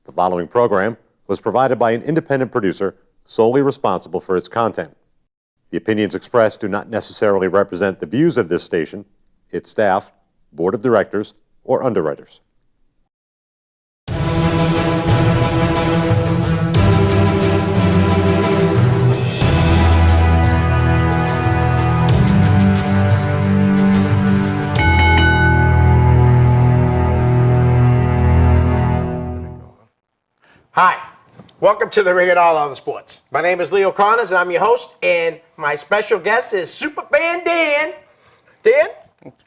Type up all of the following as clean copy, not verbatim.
The following program was provided by an independent producer solely responsible for its content. The opinions expressed do not necessarily represent the views of this station, its staff, board of directors, or underwriters. Hi, welcome to the Ring It All Other Sports. My name is Leo Connors, and I'm your host, and my special guest is Superfan Dan. Dan,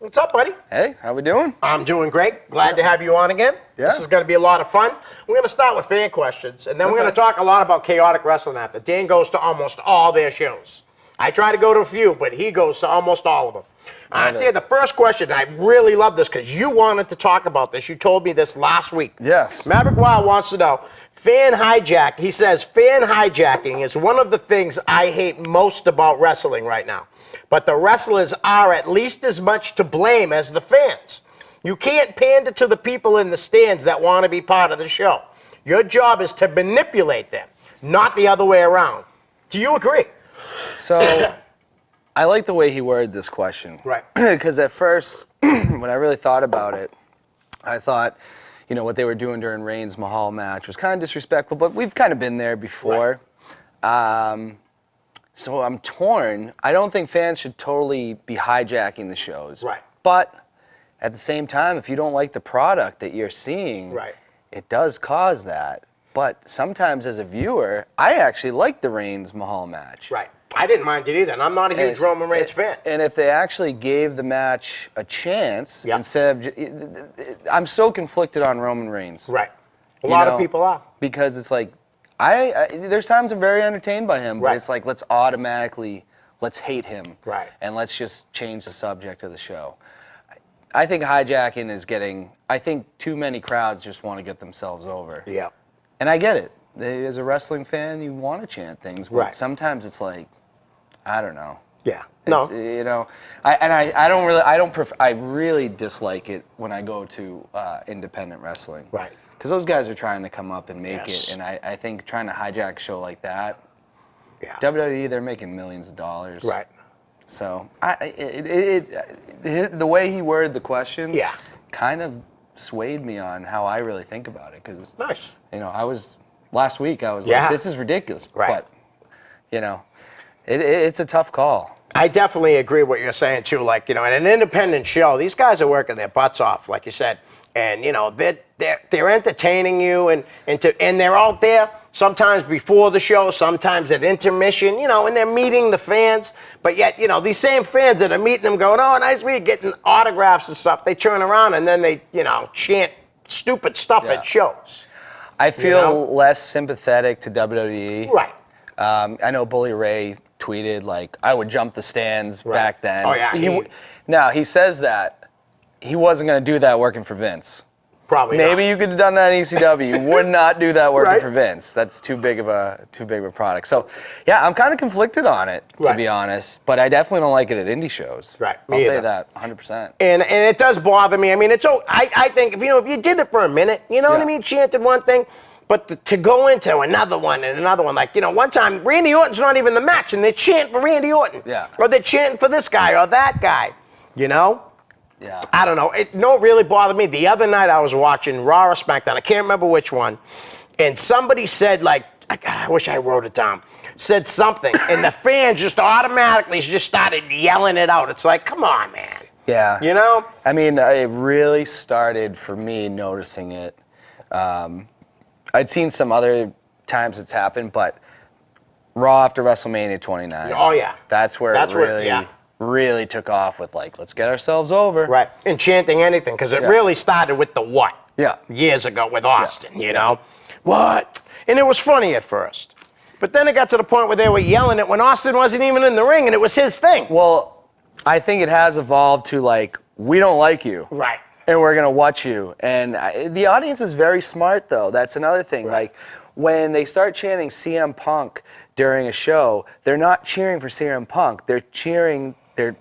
what's up, buddy? Hey, how we doing? I'm doing great. Glad to have you on again. Yeah. This is going to be a lot of fun. We're going to start with fan questions, and then we're going to talk a lot about chaotic wrestling after. Dan goes to almost all their shows. I try to go to a few, but he goes to almost all of them. Dan, the first question, I really love this because you wanted to talk about this. You told me this last week. Yes. Maverick Wild wants to know, fan hijacking is one of the things I hate most about wrestling right now. But the wrestlers are at least as much to blame as the fans. You can't pander to the people in the stands that want to be part of the show. Your job is to manipulate them, not the other way around. Do you agree? So, I like the way he worded this question. Right. Because at first, when I really thought about it, I thought, you know, what they were doing during Reigns Mahal match was kind of disrespectful, but we've kind of been there before. Right. So I'm torn. I don't think fans should totally be hijacking the shows. Right. But at the same time, if you don't like the product that you're seeing, right, it does cause that. But sometimes as a viewer, I actually like the Reigns Mahal match. Right. I didn't mind it either, and I'm not a huge Roman Reigns fan. And if they actually gave the match a chance, instead of, I'm so conflicted on Roman Reigns. Right. A lot of people are. Because it's like, there's times I'm very entertained by him, but it's like, let's hate him. Right. And let's just change the subject of the show. I think hijacking is I think too many crowds just want to get themselves over. Yeah. And I get it. As a wrestling fan, you want to chant things, but sometimes it's like, I don't know. Yeah. No. You know, I really dislike it when I go to independent wrestling. Right. Because those guys are trying to come up and make it, and I think trying to hijack a show like that, WWE, they're making millions of dollars. Right. So, the way he worded the question kind of swayed me on how I really think about it. Because, you know, last week I was like, this is ridiculous. Right. But, you know, it's a tough call. I definitely agree with what you're saying, too. Like, you know, in an independent show, these guys are working their butts off, like you said. And, you know, they're entertaining you, and they're out there sometimes before the show, sometimes at intermission, you know, and they're meeting the fans. But yet, you know, these same fans that are meeting them going, oh, nice meeting, getting autographs and stuff, they turn around and then they, you know, chant stupid stuff at shows. I feel less sympathetic to WWE. Right. I know Beaulieu tweeted, like, I would jump the stands back then. Oh, yeah. Now, he says that he wasn't going to do that working for Vince. Probably Maybe not. you could have done that in ECW. You would not do that working for Vince. That's too big of a product. So, yeah, I'm kind of conflicted on it, to be honest. But I definitely don't like it at indie shows. Right. I'll say that 100%. And it does bother me. I mean, I think if you did it for a minute, you know what I mean, chanted one thing, but to go into another one and another one, like, you know, one time Randy Orton's not even the match, and they're chanting for Randy Orton. Yeah. Or they're chanting for this guy or that guy. You know. Yeah. I don't know. It really bothered me. The other night I was watching Raw or SmackDown. I can't remember which one. And somebody said, like, I wish I wrote it down, said something. And the fans just automatically just started yelling it out. It's like, come on, man. Yeah. You know? I mean, it really started for me noticing it. I'd seen some other times it's happened, but Raw after WrestleMania 29. Oh, yeah. That's where it really took off with, like, let's get ourselves over. Right. And chanting anything, because it really started with the what? Yeah. Years ago with Austin, you know? What? And it was funny at first. But then it got to the point where they were yelling it when Austin wasn't even in the ring, and it was his thing. Well, I think it has evolved to, like, we don't like you. Right. And we're going to watch you. And the audience is very smart, though. That's another thing. Right. Like, when they start chanting CM Punk during a show, they're not cheering for CM Punk. They're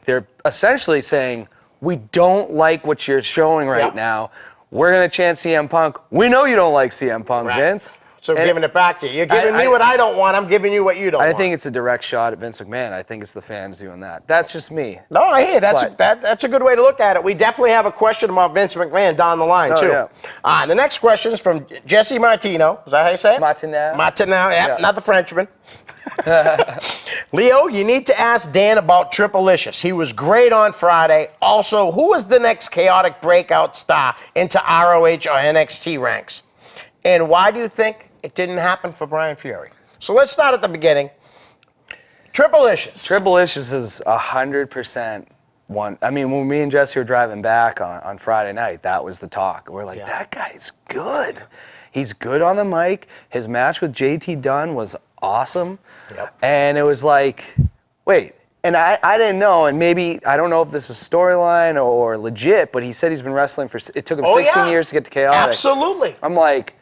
they're essentially saying, we don't like what you're showing right now. we're going to chant CM Punk. We know you don't like CM Punk, Right. Vince. So And giving it back to you. You're giving me what I don't want. I'm giving you what you don't I want. think it's a direct shot at Vince McMahon. I think it's the fans doing that. That's just me. No, I hear you. But- That's a good way to look at it. We definitely have a question about Vince McMahon down the line, Oh, too. yeah. The next question is from Jesse Martino. Is that how you say it? Martineau. Martineau, yeah, Yeah. not the Frenchman. Leo, you need to ask Dan about Triplicious. He was great on Friday. Also, who is the next chaotic breakout star into ROH or NXT ranks? And why do you think it didn't happen for Brian Fury? So let's start at the beginning. Triplicious. Triplicious is 100% one. I mean, when me and Jesse were driving back on Friday night, that was the talk. We're like, that guy's good. He's good on the mic. His match with JT Dunn was awesome. Yep. And it was like, wait. And I didn't know, and maybe, I don't know if this is storyline or legit, but he said he's been wrestling it took him 16 years to get to chaotic. Absolutely. I'm like,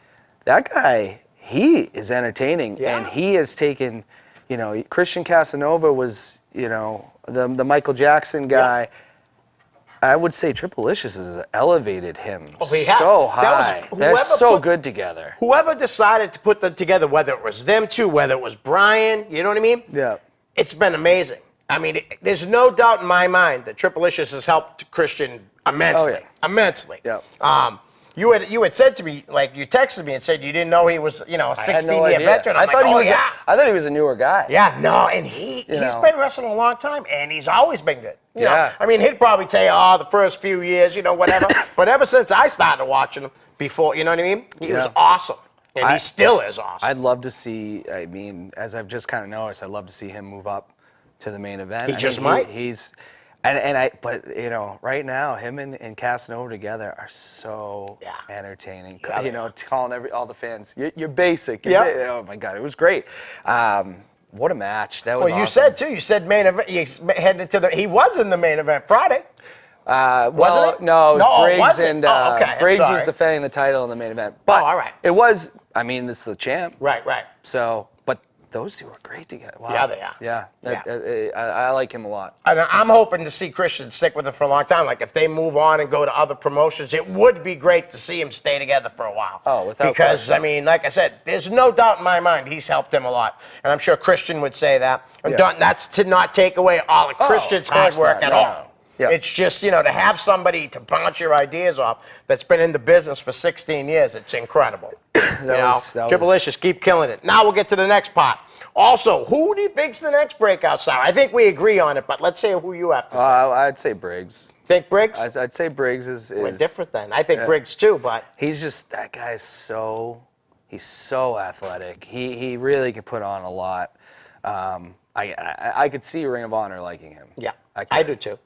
that guy, he is entertaining, Yeah. and he has taken, Christian Casanova was, the Michael Jackson guy. Yeah. I would say Triplicious has elevated him he has. so That was high. whoever They're so put- good together. Whoever decided to put them together, whether it was them two, whether it was Brian, you know what I mean? Yeah. It's been amazing. I mean, there's no doubt in my mind that Triplicious has helped Christian immensely. Oh, yeah. Immensely. Yeah. You had said to me, like, you texted me and said you didn't know he was, a I had no 16-year idea. veteran. I'm I thought like, he was. yeah. I thought he was a newer guy. Yeah, no, and he's know. been wrestling a long time, and he's always been good. You know? Yeah. I mean, he'd probably tell you, the first few years, whatever. But ever since I started watching him before, you know what I mean? He was Yeah. awesome, and he still is awesome. I'd love to see. I mean, as I've just kind of noticed, I'd love to see him move up to the main event. He just might. He's, but right now, him and Casanova together are so entertaining. Yeah, Calling all the fans, you're basic. Yeah. Oh my God, it was great. What a match! That was. Well, you awesome. said too. You said main event. You headed to the. He was in the main event Friday. Well, it? no, it was No, it Briggs wasn't. and Okay, I'm Briggs was sorry. defending the title in the main event. But all right. It was. I mean, this is the champ. Right. So, but those two are great together. Wow. Yeah, they are. Yeah. I like him a lot. And I'm hoping to see Christian stick with him for a long time. Like if they move on and go to other promotions, it would be great to see him stay together for a while. Oh, without because question. I mean, like I said, there's no doubt in my mind he's helped him a lot, and I'm sure Christian would say that. And that's to not take away all of Christian's of hard course work not, at no, all. no. Yeah. It's just to have somebody to bounce your ideas off that's been in the business for 16 years. It's incredible. Triplicious, keep killing it. Now we'll get to the next part. Also, who do you think's the next breakout star? I think we agree on it, but let's say who you have to say. I'd say Briggs. Think Briggs? I'd say Briggs is We're different then. I think Briggs too, but he's just that guy is he's so athletic. He really could put on a lot. I could see Ring of Honor liking him. yeah, I I do too.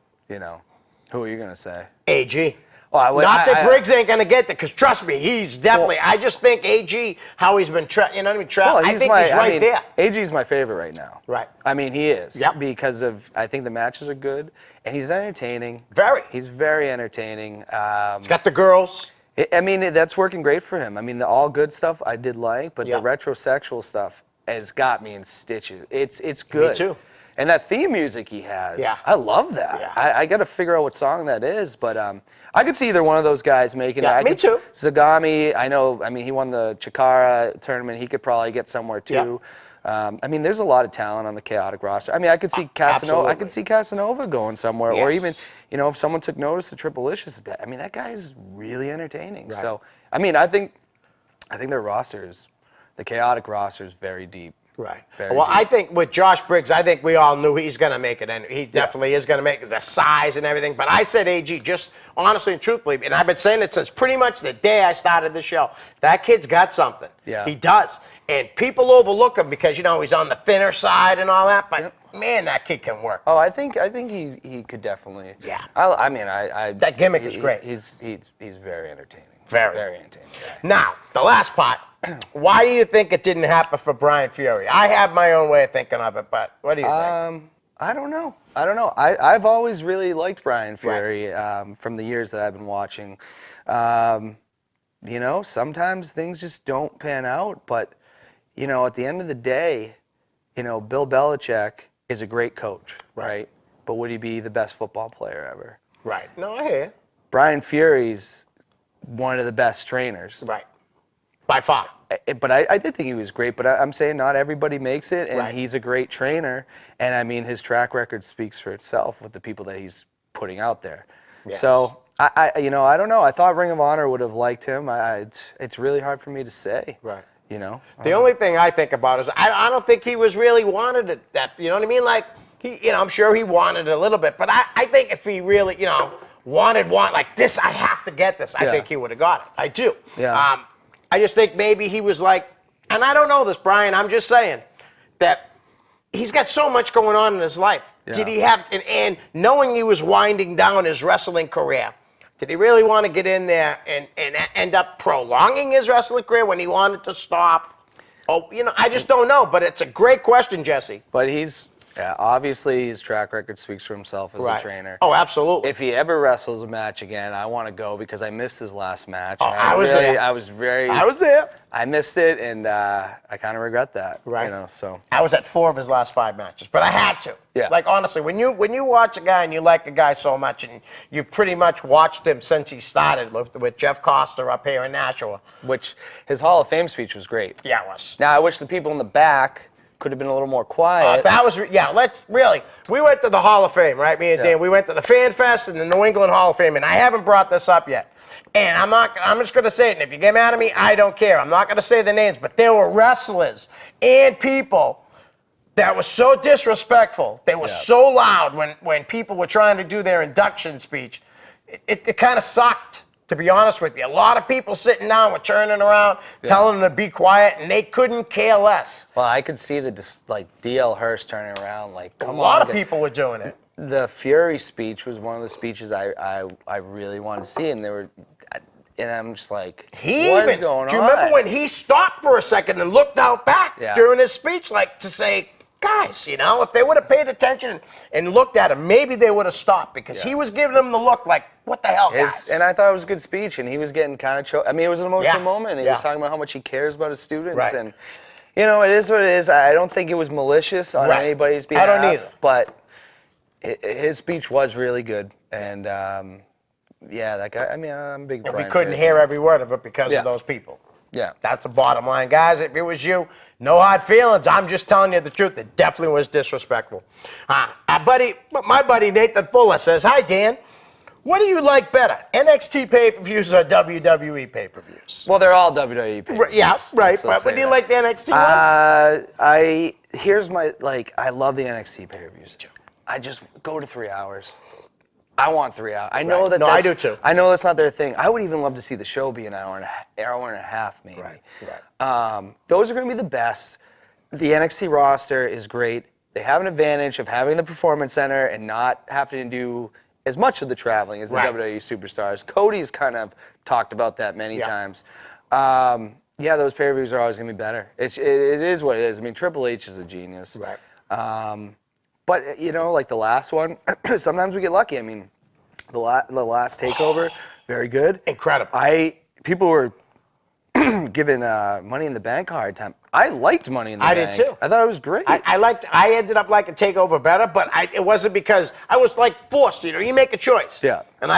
Who are you gonna say? AG. Well, Not that Briggs ain't going to get there, because trust me, he's definitely, I just think AG, how he's been, you know what I mean? Well, I think he's right there. AG's my favorit right now. Right. I mean, he is. Yep. Because I think the matches are good, and he's entertaining. Very. He's very entertaining. He's got the girls. That's working great for him. I mean, the all good stuff I did like, but Yeah. the retrosexual stuff has got me in stitches. It's good. Me too. And that theme music he has, Yeah. I love that. Yeah. I got to figure out what song that is, but I could see either one of those guys making Yeah, it. me too. Zagami, he won the Chikara tournament. He could probably get somewhere too. There's a lot of talent on the chaotic roster. I could see Casanova. I could see Casanova going somewhere, or even if someone took notice of Triplicious. That guy's really entertaining. Right. So I think their rosters, the chaotic roster, is very deep. Right. Very Well, deep. I think with Josh Briggs, I think we all knew he's going to make it, and he definitely is going to make it, the size and everything. But I said AG, just honestly and truthfully, and I've been saying it since pretty much the day I started the show. That kid's got something. Yeah. He does. And people overlook him because, he's on the thinner side and all that, but man, that kid can work. Oh, I think he could definitely. Yeah. That gimmick is great. He's very entertaining. Very. Very entertaining. Now, the last part. Why do you think it didn't happen for Brian Fury? I have my own way of thinking of it, but what do you think? I don't know. I've always really liked Brian Fury from the years that I've been watching. Sometimes things just don't pan out, but at the end of the day, Bill Belichick is a great coach, right? But would he be the best football player ever? Right. No, I hear you. Brian Fury's one of the best trainers. Right. By far. But I did think he was great. But I'm saying not everybody makes it, and Right. he's a great trainer. And I mean, his track record speaks for itself with the people that he's putting out there. Yes. So I don't know. I thought Ring of Honor would have liked him. It's really hard for me to say. Right. You know. The only thing I think about is I don't think he was really wanted it. That, you know what I mean? Like, I'm sure he wanted it a little bit, but I think if he really, wanted like this, I have to get this. I think he would have got it. I do. Yeah. I just think maybe he was like, and I don't know this, Brian. I'm just saying that he's got so much going on in his life. Yeah. Did he have, and knowing he was winding down his wrestling career, did he really want to get in there and end up prolonging his wrestling career when he wanted to stop? Oh, I just don't know. But it's a great question, Jesse. But obviously his track record speaks for himself as a trainer. Oh, absolutely. If he ever wrestles a match again, I want to go because I missed his last match. Oh, I was there. I was there. I missed it, and I kind of regret that. Right. So. I was at 4 of his last 5 matches, but I had to. Yeah. Like, honestly, when you watch a guy and you like a guy so much, and you pretty much watched him since he started with Jeff Costa up here in Nashua. Which his Hall of Fame speech was great. Yeah, it was. Now I wish the people in the back could have been a little more quiet. That was, we went to the Hall of Fame, right? Me and Dan, we went to the Fan Fest and the New England Hall of Fame, and I haven't brought this up yet. And I'm just going to say it, and if you get mad at me, I don't care. I'm not going to say the names, but there were wrestlers and people that were so disrespectful. They were so loud when people were trying to do their induction speech. It kind of sucked, to be honest with you. A lot of people sitting down were turning around, telling them to be quiet, and they couldn't care less. Well, I could see D.L. Hurst turning around, come on. A lot of people were doing it. The Fury speech was one of the speeches I really wanted to see, and I'm just like, what is going on? Do you remember when he stopped for a second and looked out back during his speech, like to say, guys, if they would have paid attention and looked at him, maybe they would have stopped, because he was giving them the look like, what the hell, guys? And I thought it was a good speech, and he was getting kind of choked. I mean, it was an emotional moment. He was talking about how much he cares about his students, and it is what it is. I don't think it was malicious on anybody's behalf. I don't either. But his speech was really good, and that guy. I mean, I'm a big. And we couldn't hear every word of it because of those people. Yeah. That's the bottom line. Guys, if it was you, no hard feelings. I'm just telling you the truth. It definitely was disrespectful. My buddy Nathan Fuller says, hi, Dan. What do you like better, NXT pay-per-views or WWE pay-per-views? Well, they're all WWE pay-per-views. Yeah, right. But do you like the NXT ones? I love the NXT pay-per-views. I just go to 3 hours. I want 3 hours. I know that. No, I do too. I know that's not their thing. I would even love to see the show be an hour and a half, maybe. Right. Those are going to be the best. The NXT roster is great. They have an advantage of having the Performance Center and not having to do as much of the traveling as the WWE superstars. Cody's kind of talked about that many times. Those pay-per-views are always going to be better. It is what it is. I mean, Triple H is a genius. Right. But, like the last one, sometimes we get lucky. I mean, the last TakeOver, very good. Incredible. People were giving Money in the Bank a hard time. I liked Money in the Bank. I did too. I thought it was great. I ended up liking TakeOver better, but it wasn't because I was forced. You make a choice. Yeah. And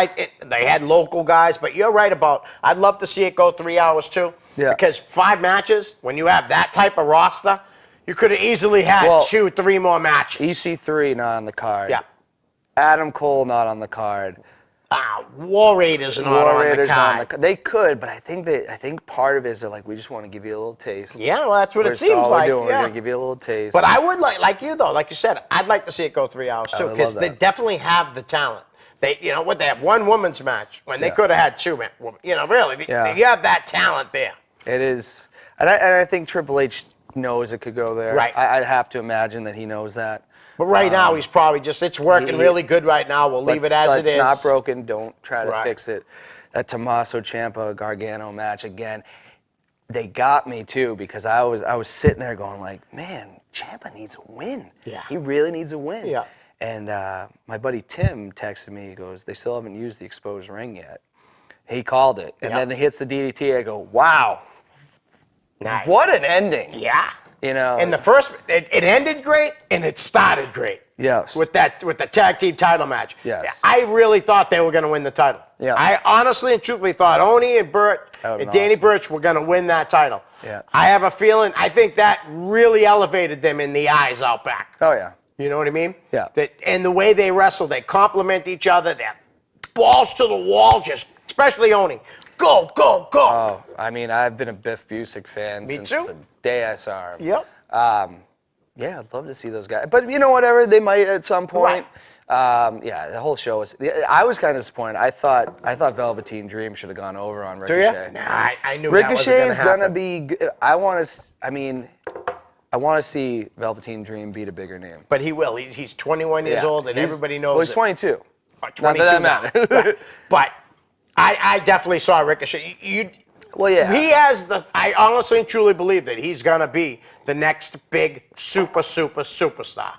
they had local guys, but you're right about. I'd love to see it go 3 hours too. Yeah. Because 5 matches, when you have that type of roster, you could have easily had 2-3 more matches. EC3 not on the card. Yeah. Adam Cole not on the card. War Raiders not on the card. They could, but I think part of it is they're like, we just want to give you a little taste. Yeah, well, that's what it seems all like. We're doing. We're going to give you a little taste. But I would like you though, like you said, I'd like to see it go 3 hours too, because they definitely have the talent. They have one women's match when they could have had 2 men. Really, you have that talent there. It is, and I think Triple H knows it could go there. Right. I'd have to imagine that he knows that. But right now, he's probably it's working really good right now. We'll leave it as it is. It's not broken. Don't try to fix it. That Tommaso Ciampa Gargano match again, they got me too, because I was sitting there going like, man, Ciampa needs a win. Yeah. He really needs a win. Yeah. And my buddy Tim texted me. He goes, they still haven't used the exposed ring yet. He called it, and then he hits the DDT. I go, wow. Nice. What an ending. Yeah. And the first, it ended great and it started great. Yes. with the tag team title match. Yes. I really thought they were going to win the title. Yeah. I honestly and truthfully thought Oni and Burt That would've and been Danny awesome. Burch were going to win that title. Yeah. I have a feeling, I think that really elevated them in the eyes out back. Oh yeah. You know what I mean? Yeah. And the way they wrestle, they complement each other. They're balls to the wall, just especially Oni. Go, go, go. Oh, I mean, I've been a Biff Busick fan Me since too. the day I saw him. Yep. Yeah, I'd love to see those guys. But you know, whatever, they might at some point. Yeah, the whole show was. I was kind of disappointed. I thought Velveteen Dream should have gone over on Do you? Ricochet. Nah, I knew that wasn't Ricochet's gonna gonna be. I want to. I mean, I want to see Velveteen Dream beat a bigger name. But he will. He's 21 years Yeah. old, and everybody knows Well, he's it. 22. Or Not that 22 that now. matters. Right. But I definitely saw Ricochet. Well, yeah. He has the. I honestly and truly believe that he's gonna be the next big superstar.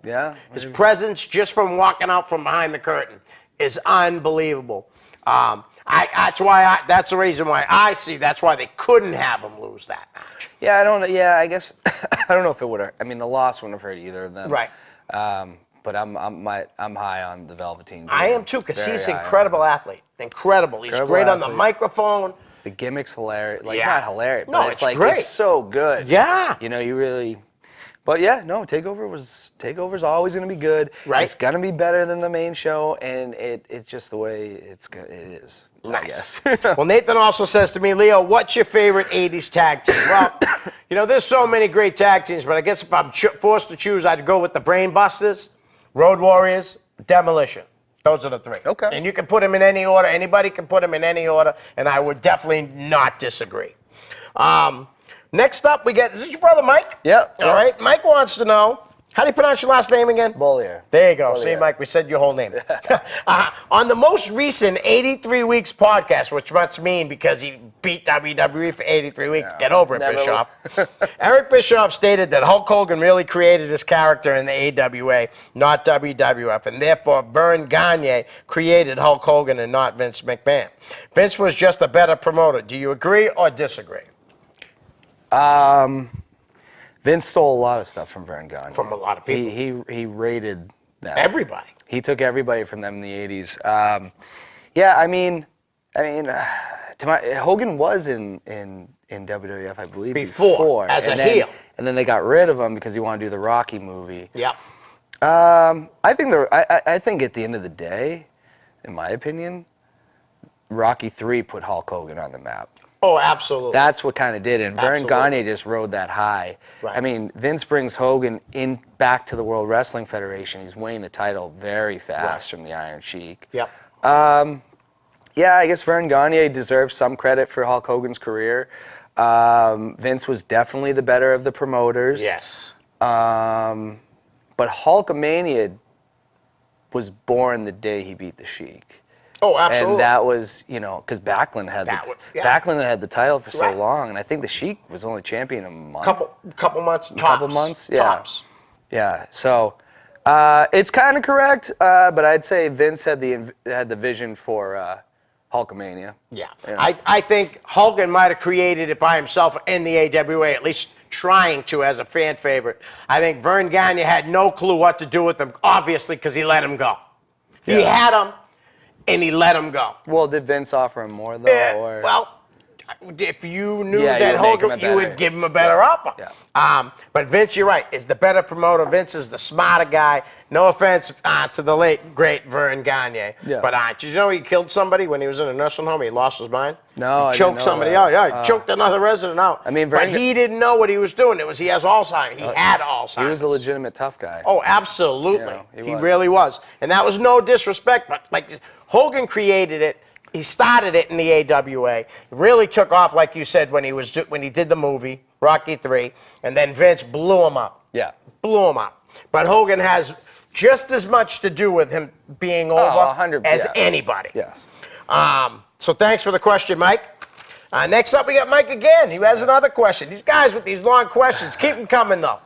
Yeah. His presence, just from walking out from behind the curtain, is unbelievable. That's the reason why I see. That's why they couldn't have him lose that match. Yeah, I don't. Yeah, I guess I don't know if it would have. I mean, the loss wouldn't have hurt either of them. Right. But I'm high on the Velveteen Dream. I am too, because Very he's an high on incredible athlete. Incredible. He's Incredible great on the athlete. microphone. The gimmick's hilarious. Like, Yeah. not hilarious, No, but it's it's like great. it's so good. Yeah. You know, you really. But yeah, no, Takeover's always gonna be good. Right. It's gonna be better than the main show, and it's just the way it is. Nice. I guess. Well, Nathan also says to me, Leo, what's your favorite 80s tag team? Well, you know, there's so many great tag teams, but I guess if I'm forced to choose, I'd go with the Brain Busters, Road Warriors, Demolition. Those are the three. Okay. And you can put them in any order. Anybody can put them in any order, and I would definitely not disagree. Next up, we get, is this your brother, Mike? Yep. All right. Mike wants to know, how do you pronounce your last name again? Beaulieu. There you go. See, Beaulieu. Mike, we said your whole name. On the most recent 83 Weeks podcast, which must mean because he beat WWE for 83 weeks, get over it, never Bischoff. Eric Bischoff stated that Hulk Hogan really created his character in the AWA, not WWF, and therefore Vern Gagne created Hulk Hogan and not Vince McMahon. Vince was just a better promoter. Do you agree or disagree? Vince stole a lot of stuff from Vern Gagne. From a lot of people. He rated them. Everybody. He took everybody from them in the 80s. Yeah, I mean, Hogan was in WWF, I believe, Before, as and a then, heel. And then they got rid of him because he wanted to do the Rocky movie. Yep. I think at the end of the day, in my opinion, Rocky 3 put Hulk Hogan on the map. Oh, absolutely. That's what kind of did it. And Vern Absolutely. Gagne just rode that high. Right. I mean, Vince brings Hogan back to the World Wrestling Federation. He's winning the title very fast from the Iron Sheik. Yep. Yeah, I guess Vern Gagne deserves some credit for Hulk Hogan's career. Vince was definitely the better of the promoters. Yes. But Hulkamania was born the day he beat the Sheik. Oh, absolutely. And that was, because Backlund had Backlund had the title for so Right. long, and I think the Sheik was only champion a month. Couple months tops. Couple months, yeah. Tops. Yeah. So it's kind of correct, but I'd say Vince had the vision for Hulkamania. Yeah. You know? I think Hogan might have created it by himself in the AWA, at least trying to as a fan favorite. I think Vern Gagne had no clue what to do with him, obviously, because he let him go. He had him, and he let him go. Well, did Vince offer him more though? Or? Well, if you knew Yeah, that you would make him Hogan, a you would better- give him a better offer. Yeah. But Vince, you're right, is the better promoter. Vince is the smarter guy. No offense to the late, great Vern Gagne. Yeah. But did you know he killed somebody when he was in a nursing home? He lost his mind? No, I He didn't choked know somebody that. out. Yeah, he choked another resident out. I mean, but Vern- he didn't know what he was doing. He has Alzheimer's. He had Alzheimer's. He was a legitimate tough guy. Oh, absolutely. Yeah, he was. really was. And that was no disrespect, but like Hogan created it. He started it in the AWA. It really took off, like you said, when he did the movie, Rocky 3, and then Vince blew him up. Yeah. Blew him up. But Hogan has just as much to do with him being over 100%. as anybody. Yes. So thanks for the question, Mike. Next up, we got Mike again. He has another question. These guys with these long questions, keep them coming, though.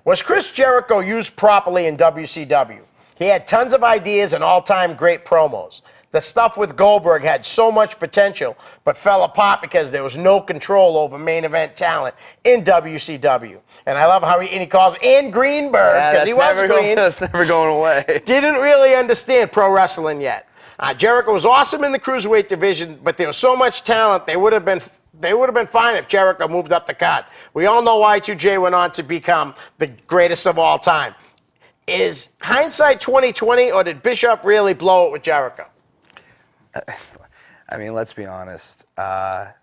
Was Chris Jericho used properly in WCW? He had tons of ideas and all-time great promos. the stuff with Goldberg had so much potential, but fell apart because there was no control over main event talent in WCW. And I love how he calls and Greenberg, because he was green. That's never going away. Didn't really understand pro wrestling yet. Jericho was awesome in the cruiserweight division, but there was so much talent, they would have been fine if Jericho moved up the card. We all know Y2J went on to become the greatest of all time. Is hindsight 2020, or did Bischoff really blow it with Jericho? I mean, let's be honest. I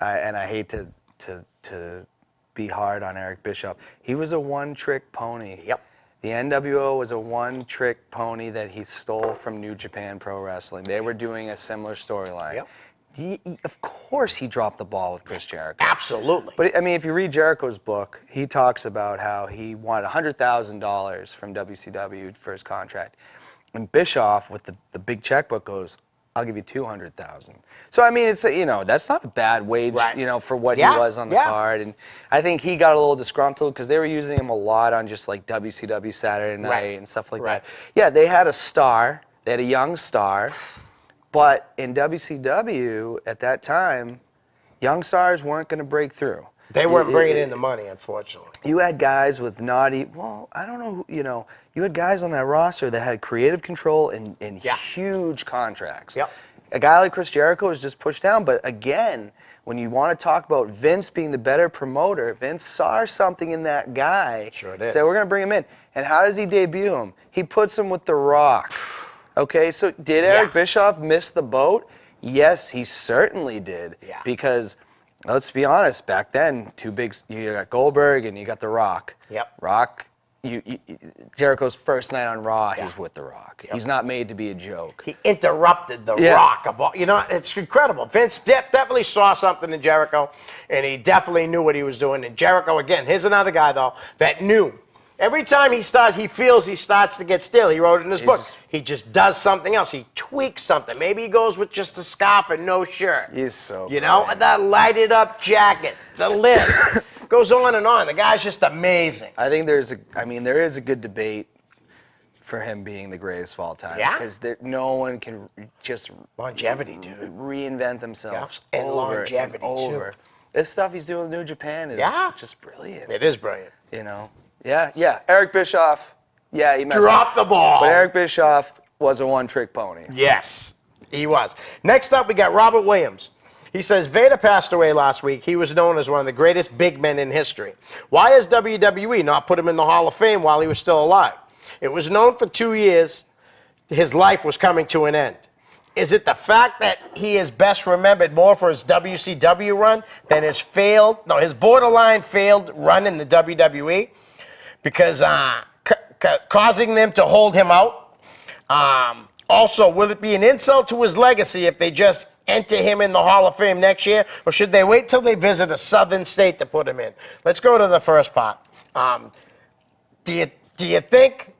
hate to be hard on Eric Bischoff. He was a one-trick pony. Yep. The NWO was a one-trick pony that he stole from New Japan Pro Wrestling. They were doing a similar storyline. Yep. Of course he dropped the ball with Chris Jericho. Absolutely. But I mean, if you read Jericho's book, he talks about how he wanted $100,000 from WCW for his contract. And Bischoff, with the big checkbook, goes, I'll give you $200,000. So I mean, it's that's not a bad wage, Right. For what he was on the card. And I think he got a little disgruntled because they were using him a lot on just like WCW Saturday Night and stuff like that. Yeah, they had a star, they had a young star, but in WCW at that time, young stars weren't going to break through. They weren't bringing in the money, unfortunately. You had guys with I don't know, you had guys on that roster that had creative control and huge contracts. Yep. A guy like Chris Jericho was just pushed down, but again, when you want to talk about Vince being the better promoter, Vince saw something in that guy. Sure did. Said, we're going to bring him in. And how does he debut him? He puts him with The Rock. Okay, so did Eric Bischoff miss the boat? Yes, he certainly did. Yeah. Because let's be honest, back then, you got Goldberg and you got The Rock. Yep. Rock, Jericho's first night on Raw, he's with The Rock. Yep. He's not made to be a joke. He interrupted The Rock of all. It's incredible. Vince definitely saw something in Jericho, and he definitely knew what he was doing. And Jericho, again, here's another guy, though, that knew. Every time he feels he starts to get stale. He wrote it in his book. He just does something else. He tweaks something. Maybe he goes with just a scarf and no shirt. He's so that lighted up jacket, the list. Goes on and on. The guy's just amazing. I think there is a good debate for him being the greatest of all time. Yeah? Because no one can just Longevity, dude. reinvent themselves And over longevity, and over. too. This stuff he's doing with New Japan is just brilliant. It is brilliant. Yeah. Eric Bischoff, he messed Drop the ball. But Eric Bischoff was a one-trick pony. Yes, he was. Next up, we got Robert Williams. He says, Vader passed away last week. He was known as one of the greatest big men in history. Why has WWE not put him in the Hall of Fame while he was still alive? It was known for 2 years his life was coming to an end. Is it the fact that he is best remembered more for his WCW run than his borderline failed run in the WWE? Because causing them to hold him out. Also, will it be an insult to his legacy if they just enter him in the Hall of Fame next year, or should they wait till they visit a southern state to put him in? Let's go to the first part. Do you think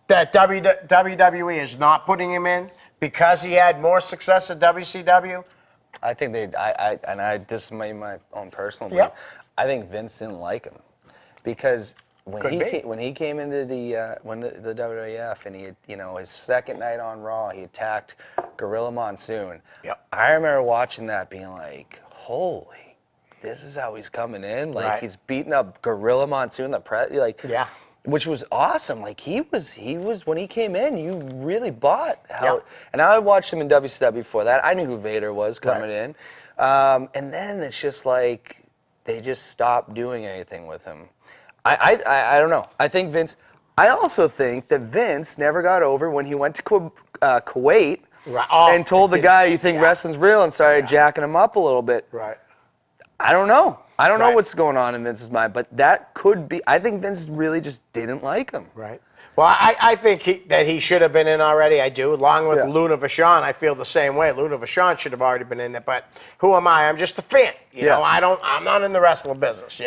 that WWE is not putting him in because he had more success at WCW? I think this is my own personal belief. Yep. I think Vince didn't like him because when he came into the WWF and he had, his second night on Raw, he attacked Gorilla Monsoon. Yep. I remember watching that being like, holy, this is how he's coming in. Like he's beating up Gorilla Monsoon, which was awesome. Like he was when he came in, you really bought how. Yep. And I watched him in WCW before that. I knew who Vader was coming in, and then it's just like they just stopped doing anything with him. I don't know. I think Vince. I also think that Vince never got over when he went to Kuwait and told the guy, "You think wrestling's real?" and started jacking him up a little bit. Right. I don't know. I don't know what's going on in Vince's mind, but that could be. I think Vince really just didn't like him. Right. Well, I think that he should have been in already. I do. Along with Luna Vachon, I feel the same way. Luna Vachon should have already been in there, but who am I? I'm just a fan. I'm not in the wrestling business.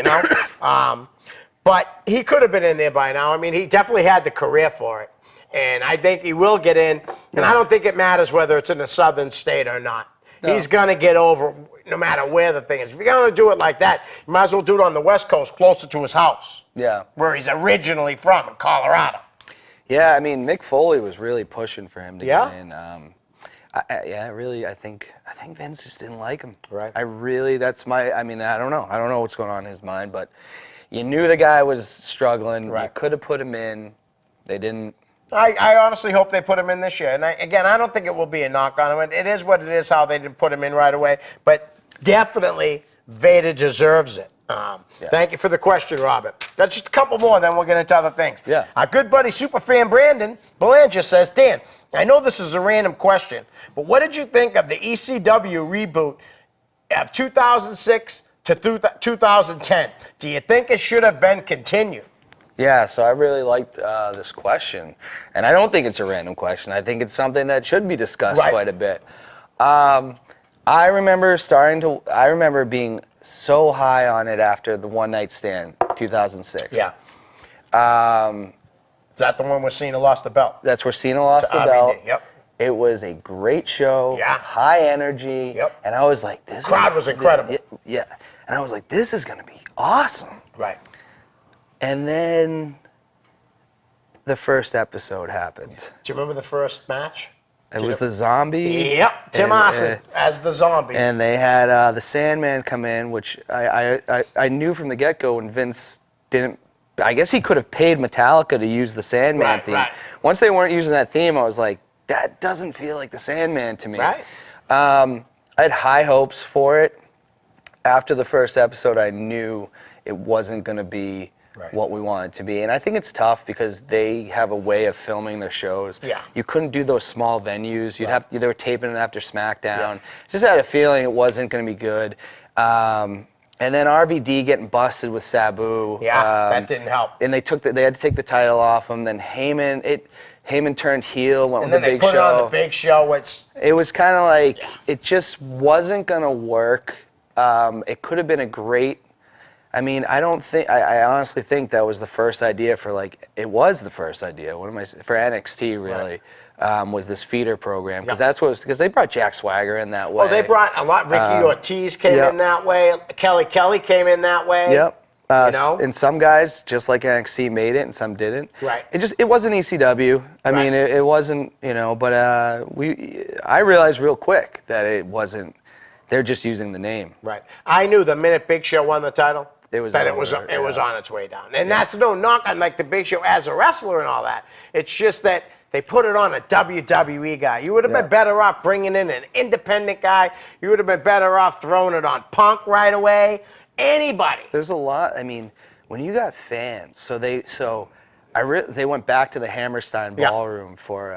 But he could have been in there by now. I mean, he definitely had the career for it. And I think he will get in. And I don't think it matters whether it's in a southern state or not. No. He's going to get over no matter where the thing is. If you're going to do it like that, you might as well do it on the West Coast, closer to his house. Yeah. Where he's originally from, in Colorado. Yeah, I mean, Mick Foley was really pushing for him to get in. I think Vince just didn't like him. Right. I mean, I don't know. I don't know what's going on in his mind, but you knew the guy was struggling. Right. You could have put him in. They didn't. I honestly hope they put him in this year. And I don't think it will be a knock on him. It is what it is, how they didn't put him in right away. But definitely, Vader deserves it. Thank you for the question, Robert. That's just a couple more, then we'll get into other things. Yeah. Our good buddy, superfan Brandon Belanger says, Dan, I know this is a random question, but what did you think of the ECW reboot of 2006 to 2010? Do you think it should have been continued? Yeah, so I really liked this question, and I don't think it's a random question. I think it's something that should be discussed Right. quite a bit. I remember being so high on it after the One Night Stand, 2006. Yeah. Is that the one where Cena lost the belt? That's where Cena lost To the RVD, belt. yep. It was a great show. Yeah. High energy. Yep. And I was like, this Crowd was incredible. Yeah. And I was like, this is going to be awesome. Right. And then the first episode happened. Do you remember the first match? It was the zombie. Yep, Tim and, Austin as the zombie. And they had the Sandman come in, which I knew from the get-go when Vince didn't. I guess he could have paid Metallica to use the Sandman Right, theme. right. Once they weren't using that theme, I was like, that doesn't feel like the Sandman to me. Right. I had high hopes for it. After the first episode, I knew it wasn't going to be Right. what we wanted it to be. And I think it's tough because they have a way of filming their shows. Yeah. You couldn't do those small venues. They were taping it after SmackDown. Yeah. Just had a feeling it wasn't going to be good. And then RVD getting busted with Sabu. Yeah, that didn't help. And they had to take the title off him. Then Heyman turned heel, went And with then the they Big put Show. it on the Big Show, which It was kind of like it just wasn't gonna work. It could have been a great. I mean, I honestly think that was the first idea for it was the first idea. What am I for NXT really? Was this feeder program because because they brought Jack Swagger in that way. oh, they brought a lot. Ricky Ortiz came yep. in that way. Kelly came in that way. Yep. You know? And some guys, just like NXT, made it, and some didn't. Right. It wasn't ECW. I mean, it wasn't, but I realized real quick that it wasn't. They're just using the name. Right. I knew the minute Big Show won the title, It was that over, it was on its way down. And that's no knock on the Big Show as a wrestler and all that. It's just that they put it on a WWE guy. You would have been better off bringing in an independent guy. You would have been better off throwing it on Punk right away. Anybody. There's a lot. I mean, when you got fans, they went back to the Hammerstein Ballroom for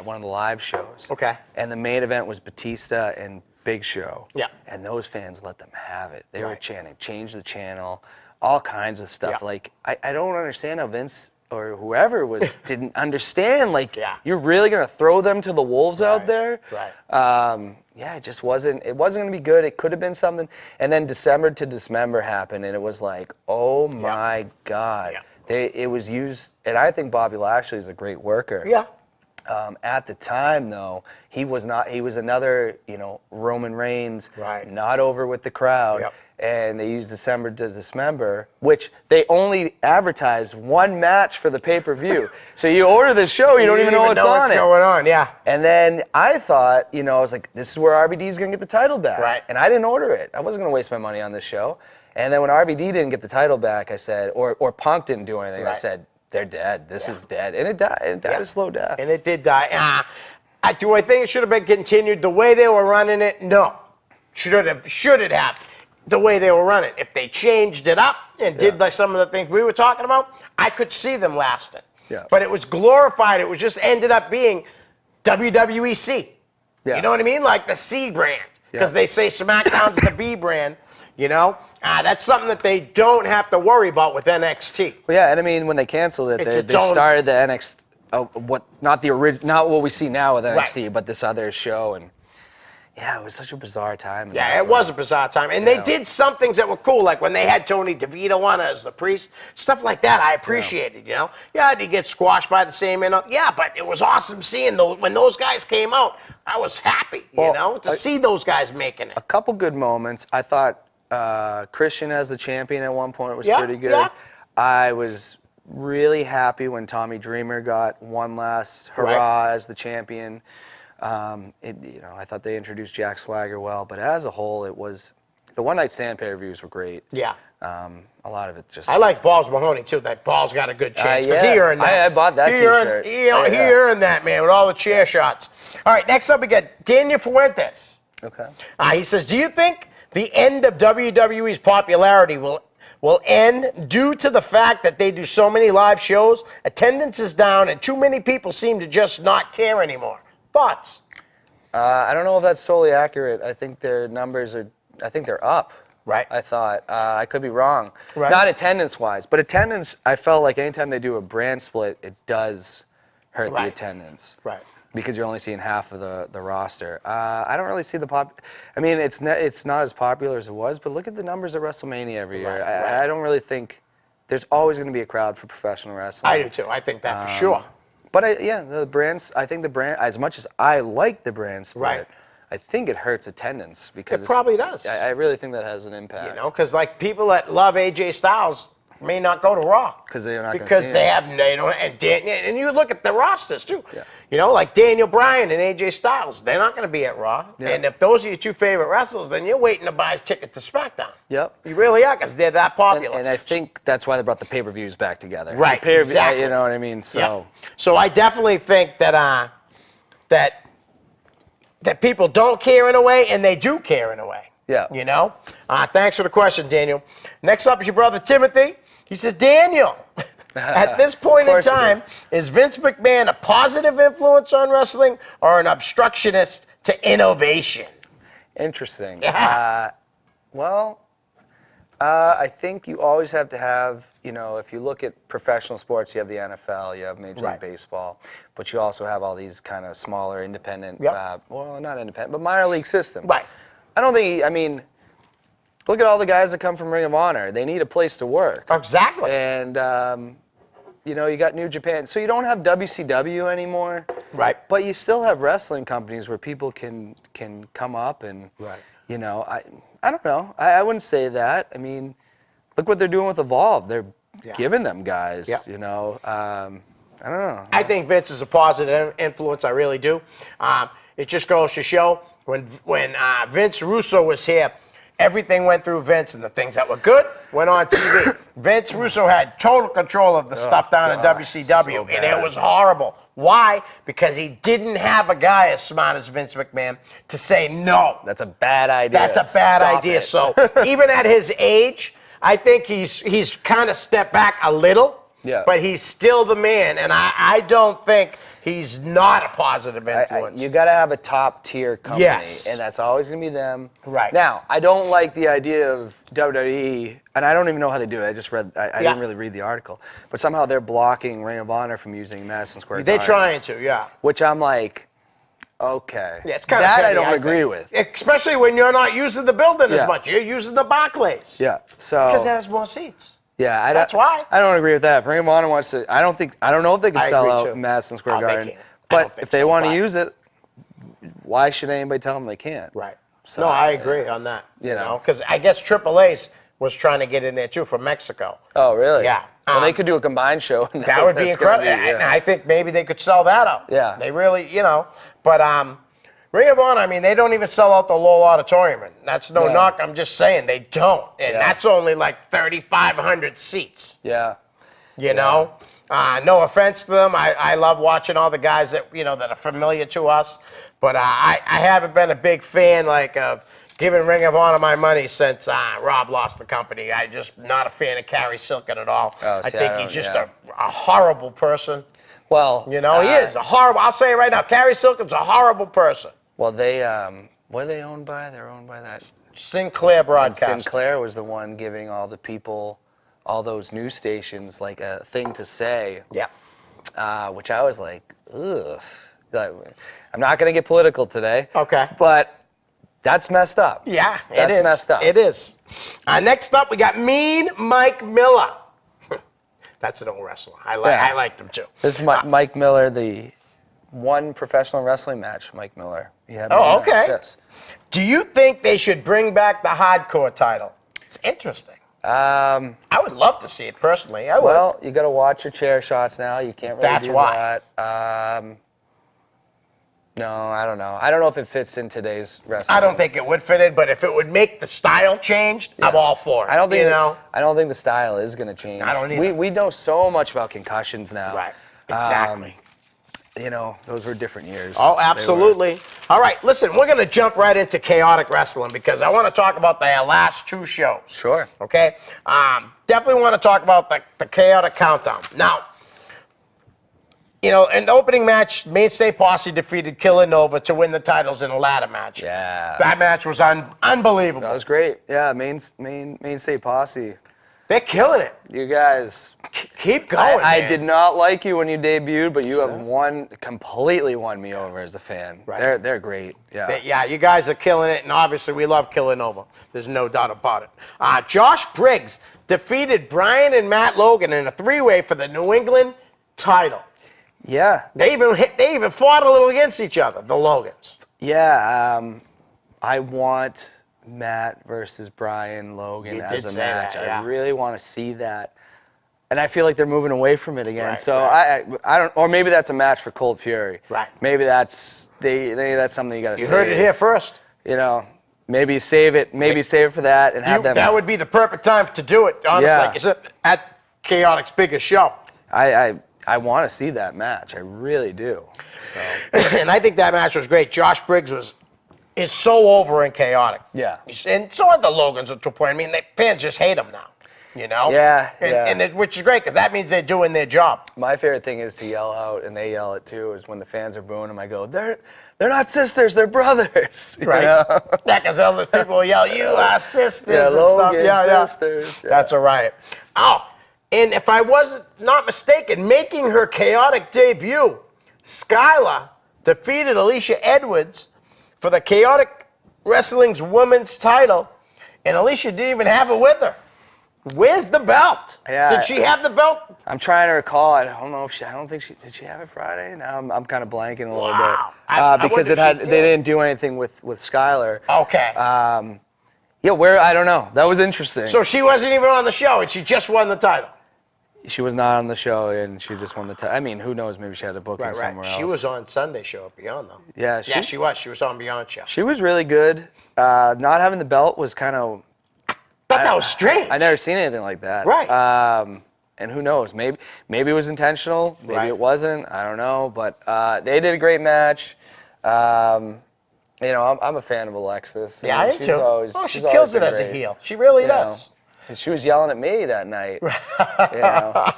one of the live shows. Okay. And the main event was Batista and Big Show. Yeah. And those fans let them have it. They were Right. chanting, change the channel, all kinds of stuff. Yeah. I don't understand how Vince or whoever didn't understand. Yeah. You're really gonna throw them to the wolves out there? Right. It just wasn't. It wasn't going to be good. It could have been something. And then December to Dismember happened, and it was like, oh my God. Yeah. It was used, and I think Bobby Lashley is a great worker. Yeah. At the time, though, he was not. He was another, Roman Reigns, Right. not over with the crowd. Yep. And they used December to Dismember, which they only advertised one match for the pay-per-view. So you order the show, you don't even know what's on what's it. going on. Yeah. And then I thought, I was like, this is where RVD is going to get the title back. Right. And I didn't order it. I wasn't going to waste my money on this show. And then when RVD didn't get the title back, I said, or Punk didn't do anything, I Right. said, they're dead. This is dead. And it died. It died a slow death. And it did die. Do I think it should have been continued the way they were running it? No. Should it have? The way they were running. If they changed it up and did like some of the things we were talking about, I could see them lasting. Yeah. But it was glorified. It was just ended up being WWEC. Yeah. You know what I mean? Like the C brand. Because they say SmackDown's the B brand. That's something that they don't have to worry about with NXT. Well, yeah, and I mean, when they canceled it, It's they its own- started the NXT, not what we see now with NXT, Right. but this other show. And yeah, it was such a bizarre time. in Yeah, it wrestling. was a bizarre time. And they did some things that were cool, like when they had Tony DeVito on as the priest. Stuff like that I appreciated, Yeah, did he get squashed by the same Yeah, but it was awesome seeing those. When those guys came out, I was happy, to see those guys making it. A couple good moments. I thought Christian as the champion at one point was Yeah, pretty good. yeah. I was really happy when Tommy Dreamer got one last hurrah as the champion. I thought they introduced Jack Swagger well, but as a whole, it was the one night stand pay-per-views were great. Yeah. A lot of it just. I like Balls Mahoney too. That Balls got a good chance because he earned that. I bought that T-shirt. He earned that, man, with all the chair shots. All right, next up we got Daniel Fuentes. Okay. He says, do you think the end of WWE's popularity will end due to the fact that they do so many live shows, attendance is down, and too many people seem to just not care anymore? Thoughts? I don't know if that's solely accurate. I think their numbers are. I think they're up. Right. I thought. I could be wrong. Right. Not attendance-wise, but attendance. I felt like anytime they do a brand split, it does hurt the attendance. Right. Because you're only seeing half of the roster. I don't really see the pop. I mean, it's not as popular as it was, but look at the numbers at WrestleMania every year. I don't really think there's always going to be a crowd for professional wrestling. I do too. I think that for sure. But the brands. I think the brand. As much as I like the brand split, I think it hurts attendance because It probably does. I really think that has an impact. You know, because like people that love AJ Styles may not go to Raw Because they're not gonna because see they him. have they don't and you look at the rosters too. Yeah. You know, like Daniel Bryan and AJ Styles, they're not going to be at Raw. Yeah. And if those are your two favorite wrestlers, then you're waiting to buy a ticket to SmackDown. Yep. You really are because they're that popular. And I think that's why they brought the pay-per-views back together. Right, The pay-per-view- exactly. You know what I mean? So. Yeah. So I definitely think that that people don't care in a way, and they do care in a way. Yeah. You know? Thanks for the question, Daniel. Next up is your brother Timothy. He says, Daniel, at this point in time, is Vince McMahon a positive influence on wrestling or an obstructionist to innovation? Interesting. Yeah. I think you always have to have, if you look at professional sports, you have the NFL, you have Major League Baseball, but you also have all these kind of smaller independent, not independent, but minor league system. Right. Look at all the guys that come from Ring of Honor. They need a place to work. Exactly. And, you got New Japan. So you don't have WCW anymore. Right. But you still have wrestling companies where people can come up and, I don't know. I wouldn't say that. I mean, look what they're doing with Evolve. They're giving them guys, I don't know. I think Vince is a positive influence. I really do. It just goes to show when Vince Russo was here, everything went through Vince, and the things that were good went on TV. Vince Russo had total control of the stuff down in WCW, and it was horrible. Why? Because he didn't have a guy as smart as Vince McMahon to say no. That's a bad idea. That's a bad Stop idea. it. So even at his age, I think he's kind of stepped back a little. Yeah. But he's still the man, and I don't think he's not a positive influence. You got to have a top tier company, Yes. and that's always going to be them. Right. Now, I don't like the idea of WWE, and I don't even know how they do it. I just read. I didn't really read the article, but somehow they're blocking Ring of Honor from using Madison Square Garden. They're trying to, yeah. Which I'm like, okay. Yeah, it's kind of that I don't agree with. Especially when you're not using the building as Yeah. much. You're using the Barclays. Yeah. So. Because it has more seats. Yeah, That's why. I don't agree with that. If Ring of Honor wants to, I don't know if they can I sell agree, out too. Madison Square Oh, they Garden. can't. I don't But think if they so, want to but- use it, why should anybody tell them they can't? Right. So, No, I agree on that. you know. Because I guess AAA was trying to get in there too from Mexico. Oh, really? Yeah. Well, they could do a combined show. And That would be that's gonna incredible. And yeah. I think maybe they could sell that out. Yeah. They really, But Ring of Honor, I mean, they don't even sell out the Lowell Auditorium. And that's no knock. I'm just saying they don't. And that's only like 3,500 seats. Yeah. You know? No offense to them. I love watching all the guys that, that are familiar to us. But I haven't been a big fan, of giving Ring of Honor my money since Rob lost the company. I just not a fan of Carrie Silkin at all. Oh, I see, think I he's don't- just yeah. a horrible person. Well, He is a horrible. I'll say it right now. Carrie Silkin's a horrible person. Well, they what are they owned by? They're owned by that. Sinclair And Broadcasting. Sinclair was the one giving all the people, all those news stations, like a thing to say. Yeah. Which I was like, ugh. I'm not going to get political today. Okay. But that's messed up. Yeah, That's it is. messed up. It is. Next up, we got Mean Mike Miller. That's an old wrestler. I liked him too. This is Mike Miller, the one professional wrestling match, Mike Miller. He had Oh, one match, okay. Yes. Do you think they should bring back the hardcore title? It's interesting. I would love to see it personally. I would. Well, you got to watch your chair shots now. You can't really That's do why. that. No, I don't know. I don't know if it fits in today's wrestling. I don't think it would fit in, but if it would make the style change, I'm all for it. I don't think you I don't think the style is going to change. I don't either. We know so much about concussions now. Right. Exactly. Those were different years. Oh, They absolutely. All right, listen, we're going to jump right into Chaotic Wrestling because I want to talk about the last 2 shows. Sure. Okay? Definitely want to talk about the Chaotic Countdown. Now, in the opening match, Mainstay Posse defeated Killer Nova to win the titles in a ladder match. Yeah. That match was unbelievable. That was great. Yeah, Mainstay Posse. They're killing it. You guys. Keep going, I man. did not like you when you debuted, but you have completely won me over as a fan. Right. They're great. Yeah. Yeah, you guys are killing it, and obviously we love Killer Nova. There's no doubt about it. Josh Briggs defeated Brian and Matt Logan in a 3-way for the New England title. Yeah. They even fought a little against each other, the Logans. Yeah. I want Matt versus Brian Logan You as did a say match. that, yeah. I really want to see that. And I feel like they're moving away from it again. Right, So right. I don't, or maybe that's a match for Cold Fury. Right. Maybe that's something you got to You save. heard it here first. Maybe save it. Maybe save it for that and have them. That would be the perfect time to do it, honestly. Yeah. Like you said, at Chaotic's biggest show. I want to see that match. I really do. So. And I think that match was great. Josh Briggs is so over in Chaotic. Yeah. And so are the Logans to a point. I mean, the fans just hate him now. Yeah. Which is great because that means they're doing their job. My favorite thing is to yell out, and they yell it too, is when the fans are booing them, I go, they're not sisters, they're brothers. Right. Yeah, because other people will yell, you are sisters Yeah, and stuff. Logan sisters. Yeah. That's all right. Oh, and if I was not mistaken, making her Chaotic debut, Skylar defeated Alicia Edwards for the Chaotic Wrestling's women's title, and Alicia didn't even have it with her. Where's the belt? Yeah. Did she have the belt? I'm trying to recall. I don't think did she have it Friday? Now I'm kind of blanking a little Wow. bit. I Because wonder if she they did. didn't do anything with Skylar. Okay. I don't know. That was interesting. So she wasn't even on the show, and she just won the title. She was not on the show, and she just won the title. I mean, who knows? Maybe she had a booking somewhere else. She was on Sunday show at Beyond, though. Yeah, She was. She was on Beyond show. She was really good. Not having the belt was kind of. Thought that was strange. I never seen anything like that. Right. And who knows? Maybe it was intentional. Maybe Right. it wasn't. I don't know. But they did a great match. I'm a fan of Alexis. Yeah, I am she's too. Always, She she's kills always it been as a great, heel. She really you know. does. And she was yelling at me that night.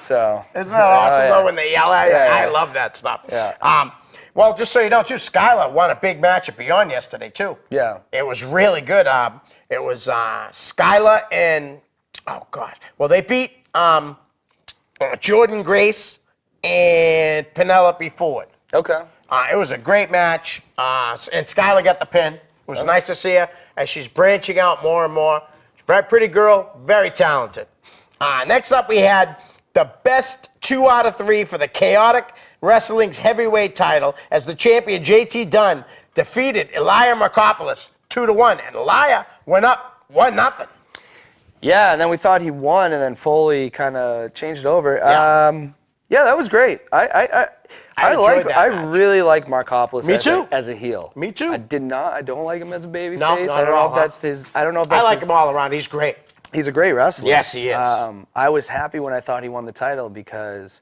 So. Isn't that awesome, yeah. though, when they yell at you? Yeah, yeah. I love that stuff. Yeah. Well, just so you know, too, Skylar won a big match at Beyond yesterday, too. Yeah. It was really good. It was Skylar and, oh, God. Well, they beat Jordan Grace and Penelope Ford. Okay. It was a great match, and Skylar got the pin. It was nice to see her as she's branching out more and more. Very pretty girl, very talented. Next up, we had the best 2 out of 3 for the Chaotic Wrestling's heavyweight title as the champion JT Dunn defeated Elia Markopoulos 2-1, and Elia went up 1-0. Yeah, and then we thought he won, and then Foley kind of changed it over. Yeah. Yeah, that was great. I enjoyed that match. really like Markopoulos Me too. as a heel. Me too. I don't like him as a baby No, face. not I don't at know all, if that's his. I don't know if that's I like his- him all around. He's great. He's a great wrestler. Yes, he is. I was happy when I thought he won the title because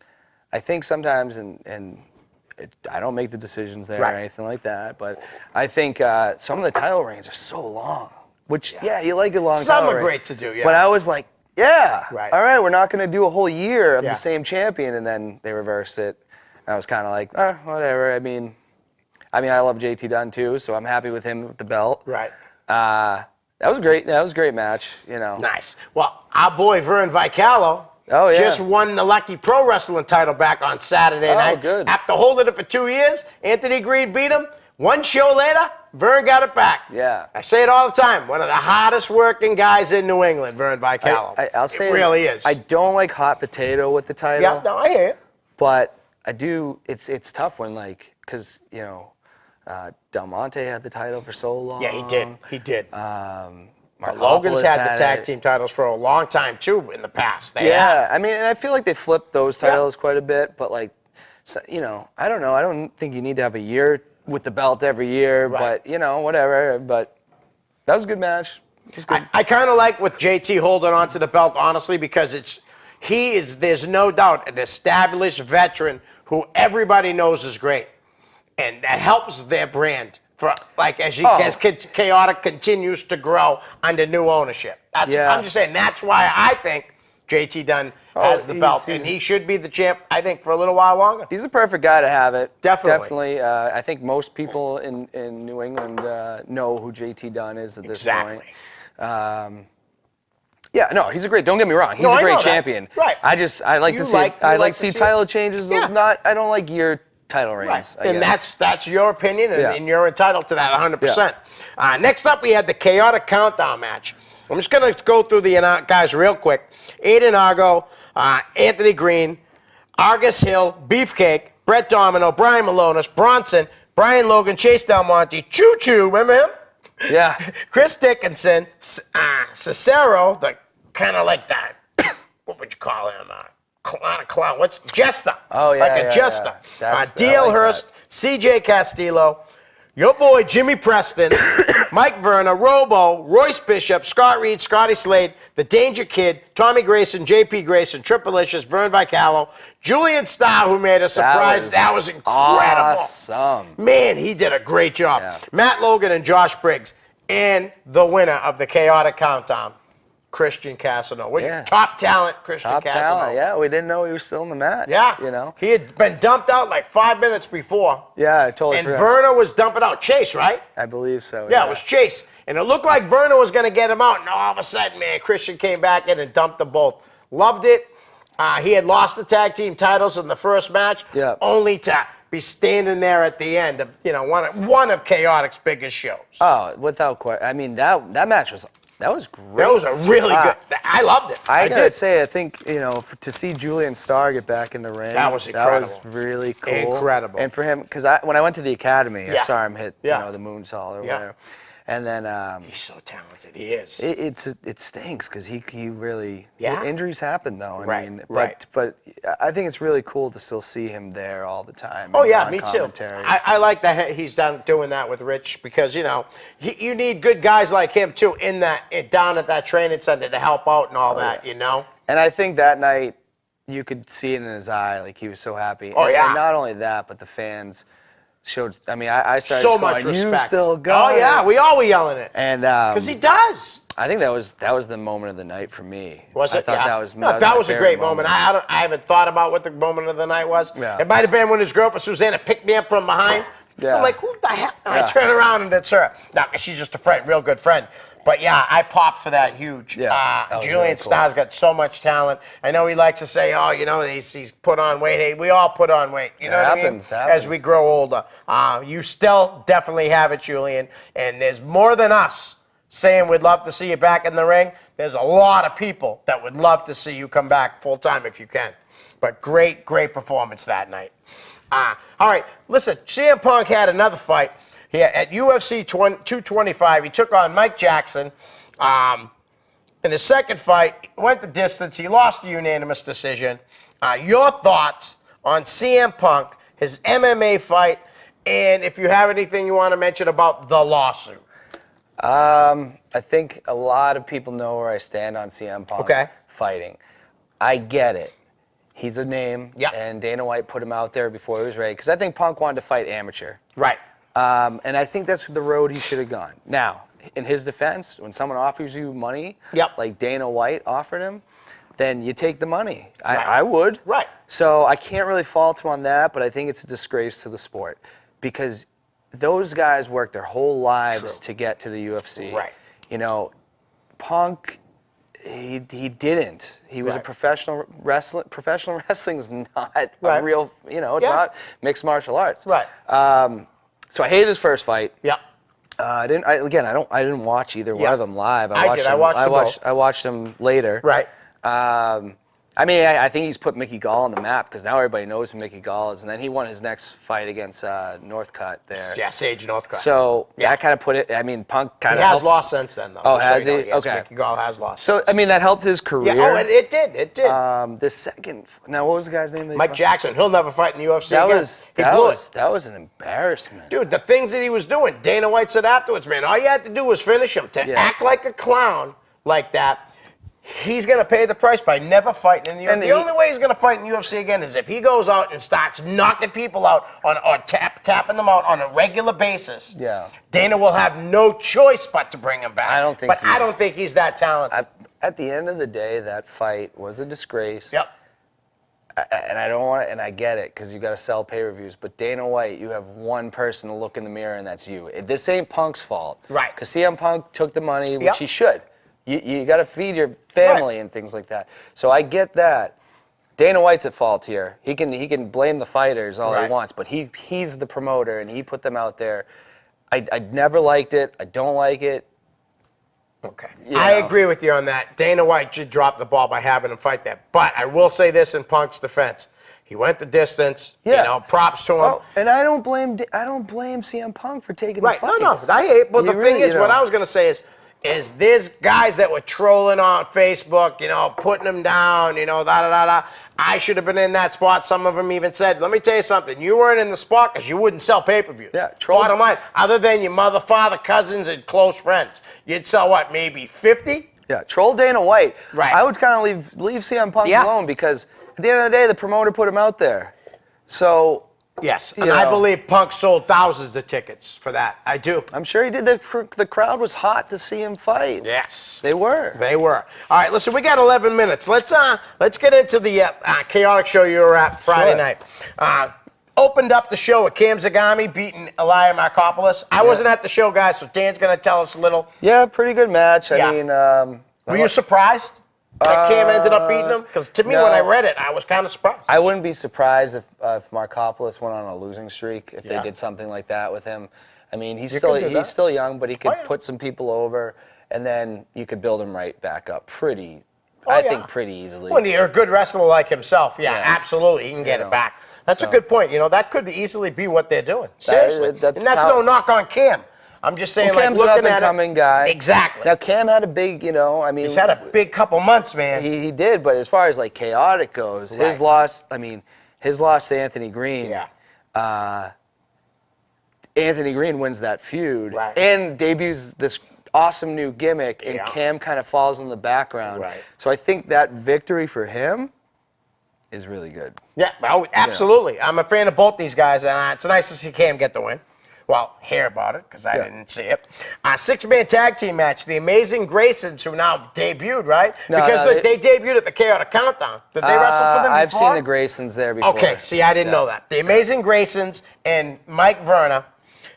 I think sometimes, I don't make the decisions there Right. or anything like that, but I think some of the title reigns are so long. Which, you like a long Some title are reign. great to do, yeah. But I was like, yeah, Right. all right, we're not going to do a whole year of Yeah. the same champion, and then they reversed it. And I was kind of like, whatever. I mean, I love JT Dunn too, so I'm happy with him with the belt. Right. That was great. That was a great match. Nice. Well, our boy Vern Vicalo Oh, yeah. just won the Lucky Pro Wrestling title back on Saturday night. Good. After holding it for 2 years, Anthony Green beat him. 1 show later, Vern got it back. Yeah. I say it all the time. One of the hardest working guys in New England, Vern Vicalo. I'll say it really is. I don't like hot potato with the title. Yeah, no, I hear you. But I do. It's tough when because Del Monte had the title for so long. Yeah, he did. He did. Markopoulos Logan's had the tag it. team titles for a long time, too, in the past. They Yeah, have. I mean, and I feel like they flipped those titles quite a bit, but I don't know. I don't think you need to have a year with the belt every year, Right. but whatever. But that was a good match. It was good. I kind of like with JT holding on to the belt, honestly, because there's no doubt, an established veteran who everybody knows is great. And that helps their brand for as Chaotic continues to grow under new ownership. I'm just saying that's why I think JT Dunn has the belt, and he should be the champ, I think, for a little while longer. He's the perfect guy to have it. Definitely. I think most people in New England know who JT Dunn is at this point. Yeah, no, he's a great. Don't get me wrong, he's a great champion. Right. I like to see title changes. Yeah. I don't like year title reigns. Right. And that's your opinion, and you're entitled to that 100%. Next up, we had the Chaotic Countdown match. I'm just going to go through the guys real quick. Aiden Argo, Anthony Green, Argus Hill, Beefcake, Brett Domino, Brian Malonis, Bronson, Brian Logan, Chase Del Monte, Choo Choo, remember him? Yeah. Chris Dickinson, Cicero, the kind of like that, what would you call him? Not a clown. What's Jester? Oh, yeah. Like a Jester. Yeah. D.L. Hurst, C.J. Castillo, your boy Jimmy Preston, Mike Verna, Robo, Royce Bishop, Scott Reed, Scotty Slade, The Danger Kid, Tommy Grayson, J.P. Grayson, Triplicious, Vern Vicalo, Julian Starr, who made a surprise. That was incredible. Awesome. Man, he did a great job. Yeah. Matt Logan and Josh Briggs. And the winner of the Chaotic Countdown, Christian Casanova. Top talent, Christian Casanova. Talent, yeah. We didn't know he was still in the match. Yeah. He had been dumped out like 5 minutes before. Yeah, I totally And forgot. Verna was dumping out Chase, right? I believe so. Yeah, it was Chase. And it looked like Verna was going to get him out. And all of a sudden, man, Christian came back in and dumped them both. Loved it. He had lost the tag team titles in the first match, only to be standing there at the end of one of Chaotic's biggest shows. Oh, without question. I mean, that match was great. That was a really good. I loved it. I gotta say, I think to see Julian Starr get back in the ring, that was incredible. That was really cool. Incredible. And for him, because when I went to the academy, I saw him hit the moonsault or whatever. And then he's so talented. He is. It stinks because he really injuries happen though. I mean, right. But I think it's really cool to still see him there all the time. Oh yeah, me too. I like that he's doing that with Rich because you need good guys like him too down at that training center to help out and all that. And I think that night you could see it in his eye, like he was so happy. Oh yeah. And not only that, but the fans showed. I mean, I started so going, much respect. You still go. Oh yeah, we all were yelling it. And because he does. I think that was the moment of the night for me. Was it? I thought that was a great moment. I haven't thought about what the moment of the night was. Yeah. It might have been when his girlfriend Susanna picked me up from behind. Yeah. I'm like, who the hell? And I turn around and it's her. Now, she's just a friend, real good friend. But yeah, I popped for that huge. Yeah, that was Julian really cool. Starr's got so much talent. I know he likes to say, he's put on weight. Hey, we all put on weight. You know what I mean? Happens. As we grow older. You still definitely have it, Julian. And there's more than us saying we'd love to see you back in the ring. There's a lot of people that would love to see you come back full time if you can. But great performance that night. All right, listen, CM Punk had another fight. At UFC 225, he took on Mike Jackson. In his second fight, went the distance. He lost a unanimous decision. Your thoughts on CM Punk, his MMA fight, and if you have anything you want to mention about the lawsuit? I think a lot of people know where I stand on CM Punk fighting. I get it. He's a name, and Dana White put him out there before he was ready, because I think Punk wanted to fight amateur. Right. And I think that's the road he should have gone. Now, in his defense, when someone offers you money, like Dana White offered him, then you take the money. I would. Right. So I can't really fault him on that, but I think it's a disgrace to the sport because those guys work their whole lives to get to the UFC. Right. Punk, he didn't. He was a professional wrestling. Professional wrestling is not a real, it's not mixed martial arts. Right. So I hated his first fight. Yeah. I didn't watch either one of them live. I did. I watched them both. I watched them later. Right. I mean, I think he's put Mickey Gall on the map because now everybody knows who Mickey Gall is, and then he won his next fight against Northcutt there. Yeah, Sage Northcutt. So that kind of put it. I mean, Punk kind He of has lost since then, though. Oh, Just so has you know. he? Yes, Okay. Mickey Gall has lost. So since. I mean, that helped his career. Yeah, it did. It did. The second. Now, what was the guy's name? That he Mike fought? Jackson. He'll never fight in the UFC That again. was He that blew was it. that was an embarrassment. Dude, the things that he was doing, Dana White said afterwards, man, all you had to do was finish him. To act like a clown like that, he's going to pay the price by never fighting in the UFC. The only way he's going to fight in the UFC again is if he goes out and starts knocking people out or tapping them out on a regular basis. Yeah. Dana will have no choice but to bring him back. I don't think But I don't think he's that talented. At the end of the day, that fight was a disgrace. Yep. And I don't want it, and I get it, because you got to sell pay-per-views. But Dana White, you have one person to look in the mirror, and that's you. This ain't Punk's fault. Right. Because CM Punk took the money, which he should. You got to feed your family and things like that. So I get that. Dana White's at fault here. He can blame the fighters all he wants, but he's the promoter, and he put them out there. I never liked it. I don't like it. Okay. I agree with you on that. Dana White should drop the ball by having him fight that. But I will say this in Punk's defense. He went the distance. Yeah. You know, props to him. Oh, and I don't blame CM Punk for taking the fight. No. But the thing is, what I was going to say is there's guys that were trolling on Facebook, you know, putting him down, you know, da-da-da-da. I should have been in that spot. Some of them even said, let me tell you something. You weren't in the spot because you wouldn't sell pay-per-views. Yeah, Bottom line, other than your mother, father, cousins, and close friends, you'd sell what, maybe 50? Yeah, troll Dana White. Right. I would kind of leave CM Punk alone because at the end of the day, the promoter put him out there. So yes, and I believe Punk sold thousands of tickets for that. I do. I'm sure he did. The crowd was hot to see him fight. Yes, they were. They were. All right, listen, we got 11 minutes. Let's get into the chaotic show you were at Friday night. Opened up the show with Cam Zagami beating Elia Markopoulos. I wasn't at the show, guys, so Dan's going to tell us a little. Yeah, pretty good match. I mean, were you surprised that Cam ended up beating him? Because to me, when I read it, I was kind of surprised. I wouldn't be surprised if Markopoulos went on a losing streak, if they did something like that with him. I mean, he's still young, but he could put some people over, and then you could build him right back up pretty easily. When you're a good wrestler like himself, absolutely, he can get it back. That's a good point. You know, that could easily be what they're doing. Seriously. And that's no knock on Cam. I'm just saying, Cam's looking an up-and-coming guy. Exactly. Now, Cam had a big, he's had a big couple months, man. He did, but as far as, chaotic goes, his loss to Anthony Green. Yeah. Anthony Green wins that feud and debuts this awesome new gimmick, and Cam kind of falls in the background. Right. So I think that victory for him is really good. Yeah, absolutely. I'm a fan of both these guys, and it's nice to see Cam get the win. Well, hear about it, because I didn't see it. Six-man tag team match, the Amazing Graysons, who now debuted, right? Because they debuted at the Chaotic Countdown. Did they wrestle for them before? I've seen the Graysons there before. Okay, see, I didn't know that. The Amazing Graysons and Mike Verna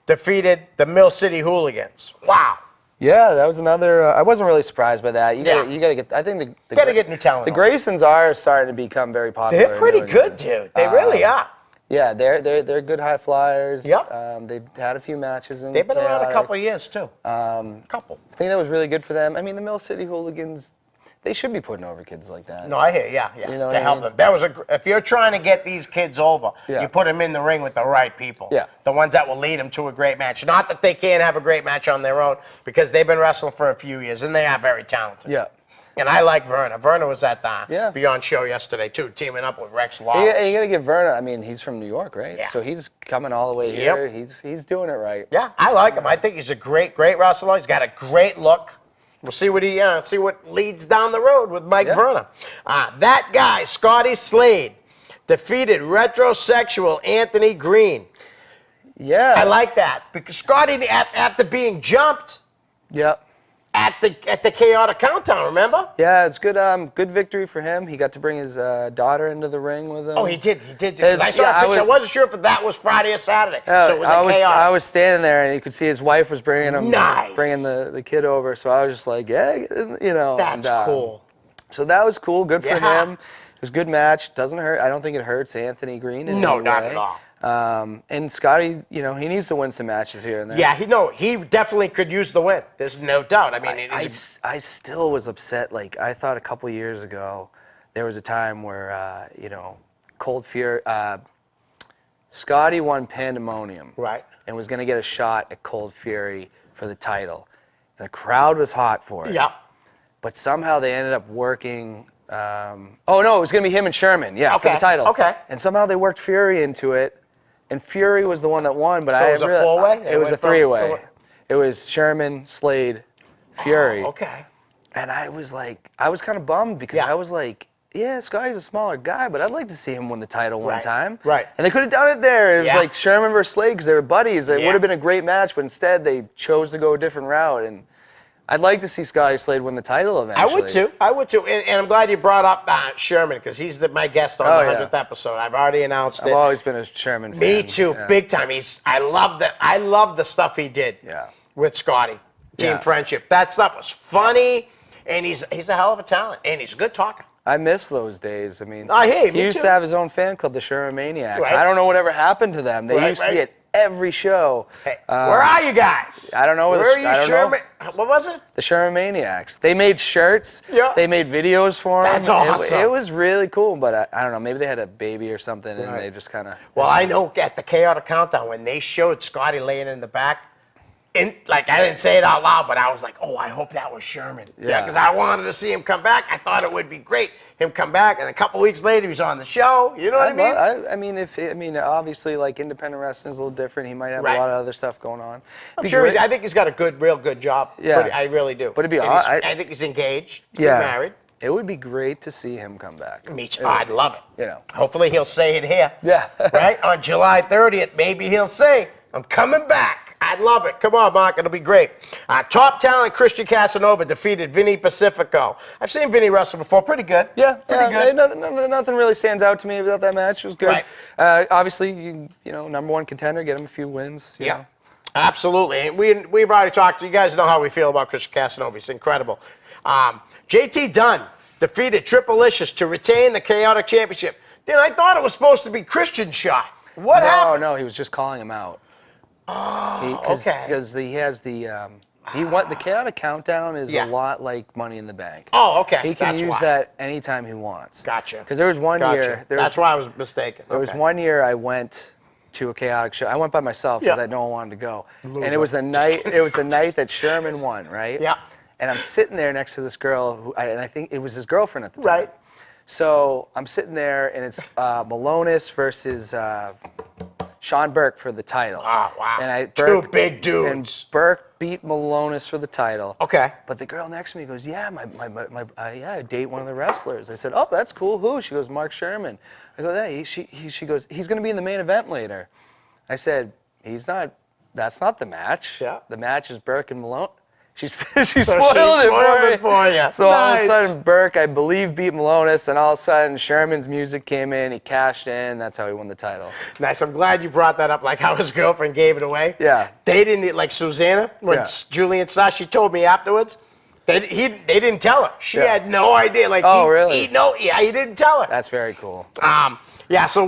defeated the Mill City Hooligans. Wow. Yeah, that was another. I wasn't really surprised by that. You gotta get. I think the gotta get new talent. The Graysons are starting to become very popular. They're pretty good, dude. They really are. Yeah, they're good high flyers. Yep. They've had a few matches in. They've been around a Chaotic. couple of years too. Couple. I think that was really good for them. I mean, the Mill City Hooligans, they should be putting over kids like that. No, I hear. Yeah. You know to help them. That was if you're trying to get these kids over, you put them in the ring with the right people. Yeah. The ones that will lead them to a great match. Not that they can't have a great match on their own, because they've been wrestling for a few years and they are very talented. Yeah. And I like Verna. Verna was at the Yeah. Beyond show yesterday too, teaming up with Rex Lawless. Yeah, you gotta give Verna. I mean, he's from New York, right? Yeah. So he's coming all the way here. He's doing it right. Yeah, I like him. I think he's a great wrestler. He's got a great look. We'll see what leads down the road with Mike Verna. That guy, Scotty Slade, defeated retrosexual Anthony Green. Yeah. I like that because Scotty, after being jumped at the Chaotic Countdown, remember? Yeah, it's good. Good victory for him. He got to bring his daughter into the ring with him. Oh, he did. Because I saw a picture. I wasn't sure if that was Friday or Saturday. So it was Chaotic. I was standing there, and you could see his wife was bringing him, Nice. bringing the kid over. So I was just like, That's cool. So that was cool. Good for Yeah. him. It was a good match. Doesn't hurt. I don't think it hurts Anthony Green in No, any not way. at all. And Scotty, he needs to win some matches here and there. Yeah, he definitely could use the win. There's no doubt. I mean, I still was upset. I thought a couple years ago there was a time where, Cold Fury, Scotty won Pandemonium. Right. And was going to get a shot at Cold Fury for the title. And the crowd was hot for it. Yeah. But somehow they ended up working. It was going to be him and Sherman, for the title. Okay. And somehow they worked Fury into it, and Fury was the one that won. But So it was a four-way? It was a three-way. It was Sherman, Slade, Fury. Oh, okay. And I was kind of bummed because I was like, yeah, Scotty's a smaller guy, but I'd like to see him win the title one time. Right. And they could have done it there. It was Yeah. like Sherman versus Slade because they were buddies. It Yeah. would have been a great match, but instead they chose to go a different route. And I'd like to see Scotty Slade win the title eventually. I would too. And I'm glad you brought up Sherman because he's my guest on the 100th episode. I've already announced it. I've always been a Sherman fan. Me too, Yeah. big time. I love the stuff he did with Scotty. Team Yeah. friendship. That stuff was funny, and he's a hell of a talent, and he's a good talker. I miss those days. I mean, Hey, he me used too. to have his own fan club, the Sherman Maniacs. Right. I don't know whatever happened to them. They Right, used to right. be at every show. Hey, where are you guys? I don't know where Where the- are you, I don't know. Sherman? What was it? The Sherman Maniacs. They made shirts. Yeah. They made videos for him. That's awesome. It was really cool, but I don't know. Maybe they had a baby or something, and Right. they just kind of. Well, I know at the Chaotic Countdown when they showed Scotty laying in the back, I didn't say it out loud, but I was like, oh, I hope that was Sherman. Yeah, because I wanted to see him come back. I thought it would be great him come back, and a couple weeks later he was on the show. You know what I mean? Obviously, like independent wrestling is a little different. He might have Right. a lot of other stuff going on. I'm sure I think he's got a real good job. Yeah. I really do. But it'd be And aw- I think he's engaged. Yeah. He's married. It would be great to see him come back. Me too. I'd love it. You know. Hopefully he'll say it here. Yeah. Right? On July 30th, maybe he'll say, I'm coming back. I'd love it. Come on, Mark. It'll be great. Top talent Christian Casanova defeated Vinny Pacifico. I've seen Vinny wrestle before. Pretty good. Pretty good. Nothing really stands out to me about that match. It was good. Right. Obviously, you know, number one contender, get him a few wins. You know. Absolutely. And we've already talked. You guys know how we feel about Christian Casanova. He's incredible. JT Dunn defeated Triplicious to retain the Chaotic Championship. Then I thought it was supposed to be Christian's shot. What happened? No, he was just calling him out. Okay. Because he has the the Chaotic Countdown is Yeah. a lot like Money in the Bank. Oh, okay. He can That's use why. that anytime he wants. Gotcha. Because there was one year. That's why I was mistaken. There was one year I went to a Chaotic show. I went by myself because Yeah. no one wanted to go. Loser. And it was the night. It was the night that Sherman won, right? Yeah. And I'm sitting there next to this girl, and I think it was his girlfriend at the time. Right. So I'm sitting there, and it's Malonis versus Sean Burke for the title. Oh, wow. And Two big dudes. And Burke beat Malonis for the title. Okay. But the girl next to me goes, yeah, I date one of the wrestlers. I said, oh, that's cool. Who? She goes, Mark Sherman. I go, hey, she goes, he's going to be in the main event later. I said, he's not. That's not the match. Yeah. The match is Burke and Malone. She So spoiled it for you. you. So all of Nice. a sudden, Burke, I believe, beat Malonis, and all of a sudden, Sherman's music came in. He cashed in. That's how he won the title. Nice. I'm glad you brought that up, like how his girlfriend gave it away. Yeah. They didn't, like Susanna, when Yeah. Julian saw, she told me afterwards, they didn't tell her. She Yeah. had no idea. Like, Oh, really? He didn't tell her. That's very cool. Yeah, so,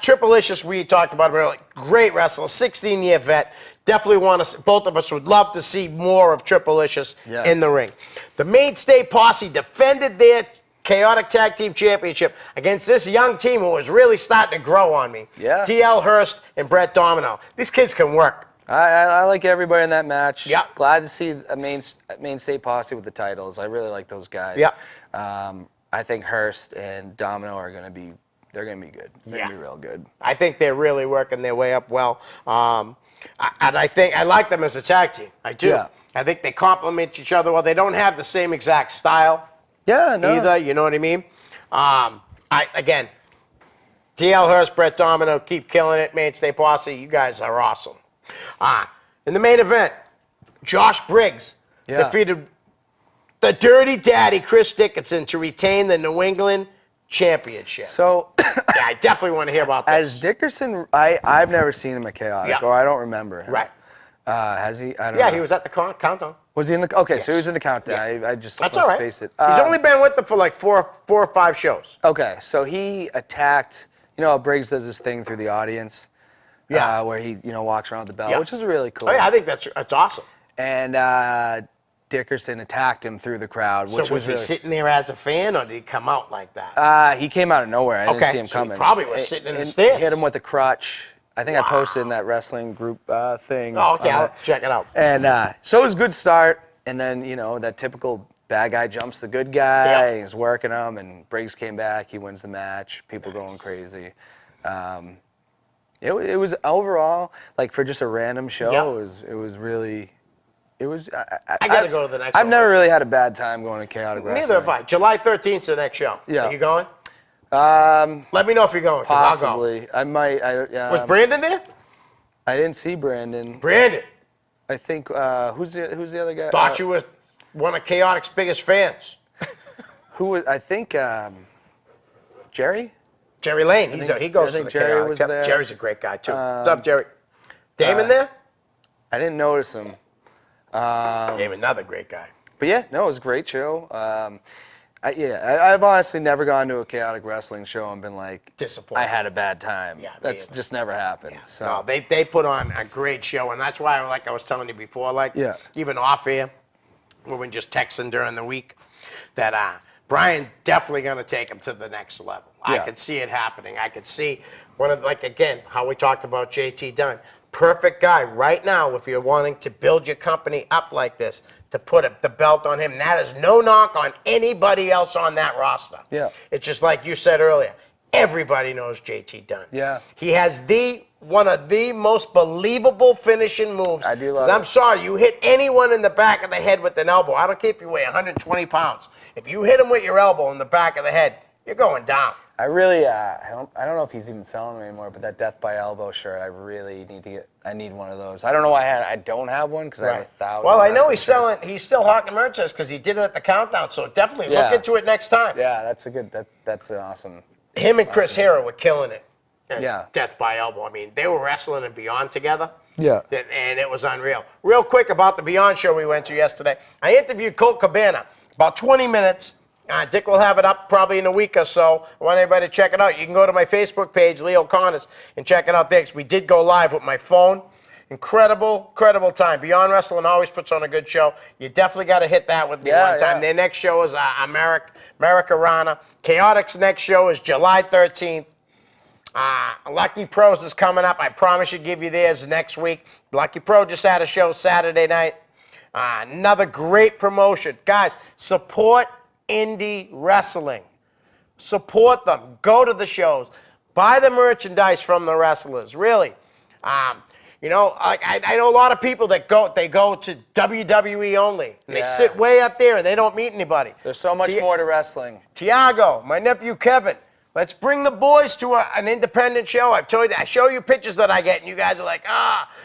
Triplicious, we talked about him earlier. Great wrestler, 16-year vet. Definitely both of us would love to see more of Triplicious Yes. in the ring. The Mainstay Posse defended their Chaotic Tag Team Championship against this young team who was really starting to grow on me. Yeah. TL Hurst and Brett Domino. These kids can work. I like everybody in that match. Yeah. Glad to see a mainstay posse with the titles. I really like those guys. Yeah. I think Hurst and Domino are going to be good. They're going Yeah. to be real good. I think they're really working their way up well. And I think I like them as a tag team. I do. Yeah. I think they complement each other well. They don't have the same exact style Yeah, no. either. You know what I mean? Again, TL Hurst, Brett Domino, keep killing it. Mainstay Posse, you guys are awesome. In the main event, Josh Briggs Yeah. defeated the Dirty Daddy Chris Dickinson to retain the New England Championship. So, Yeah, I definitely want to hear about this. as Dickerson, I've never seen him at Chaotic, Yeah. or I don't remember him. Right. Has he? I don't know. Yeah, he was at the countdown. Was he in the? Okay, so he Yes. was in the countdown. Yeah. I just That's all right. spaced it. He's only been with them for like four or five shows. Okay, so he attacked. You know how Briggs does this thing through the audience. Yeah. Where he walks around the bell, Yeah. which is really cool. Oh, yeah, I think that's awesome. And Dickerson attacked him through the crowd. So Which was he really, sitting there as a fan, or did he come out like that? He came out of nowhere. I didn't Okay, see him so he coming. probably was sitting in the And stands. Hit him with a crutch. I think I posted in that wrestling group thing. Oh, okay, I'll have to check it out. And so it was a good start. And then, that typical bad guy jumps the good guy. Yeah. He's working him, and Briggs came back. He wins the match. People going crazy. It was overall, like, for just a random show, Yeah. it was really... It was. I got to go to the next I've one. never really had a bad time going to chaotic wrestling. Neither have I. July 13th is the next show. Yeah. Are you going? Um, Let me know if you're going, because I'll go. Possibly. I might. Was Brandon there? I didn't see Brandon. Brandon. I think who's the other guy? Thought you were one of Chaotic's biggest fans. Who was? I think Jerry. Jerry Lane. He goes to the Jerry Chaotic. was there. Jerry's a great guy, too. What's up, Jerry? Damon there? I didn't notice him. Damon, another great guy. But yeah, no, it was a great show. I've honestly never gone to a chaotic wrestling show and been like, Disappointed. I had a bad time. Yeah, me That's either. just never happened. So No, they put on a great show, and that's why, like I was telling you before, like even off air, we've been just texting during the week, that Brian's definitely going to take him to the next level. I Yeah. could see it happening. I could see again, how we talked about JT Dunn. Perfect guy right now if you're wanting to build your company up like this, to put the belt on him. And that is no knock on anybody else on that roster. Yeah. It's just like you said earlier, everybody knows JT Dunn. Yeah. He has one of the most believable finishing moves. I do love 'Cause I'm it. sorry, you hit anyone in the back of the head with an elbow. I don't care if you weigh 120 pounds. If you hit him with your elbow in the back of the head, you're going down. I really, I don't know if he's even selling them anymore, but that Death by Elbow shirt, I really need to get. I need one of those. I don't know why I don't have one because I have 1,000. Well, I know he's wrestling shirts. he's still hawking merchandise because he did it at the countdown. So definitely look Yeah. into it next time. Yeah, that's an awesome. Him and Chris Hero were killing it. as Yeah. Death by Elbow. I mean, they were wrestling in Beyond together. Yeah. And it was unreal. Real quick about the Beyond show we went to yesterday. I interviewed Colt Cabana. About 20 minutes. Dick will have it up probably in a week or so. I want everybody to check it out. You can go to my Facebook page, Leo Connors, and check it out there. 'Cause we did go live with my phone. Incredible time. Beyond Wrestling always puts on a good show. You definitely got to hit that with me one time. Yeah. Their next show is America Rana. Chaotic's next show is July 13th. Lucky Pros is coming up. I promise you give you theirs next week. Lucky Pro just had a show Saturday night. Another great promotion. Guys, support indie wrestling. Support them. Go to the shows. Buy the merchandise from the wrestlers. Really. I know a lot of people that go to WWE only. And they sit way up there and they don't meet anybody. There's so much more to wrestling. Tiago, my nephew Kevin, let's bring the boys to an independent show. I've told you, I show you pictures that I get, and you guys are like,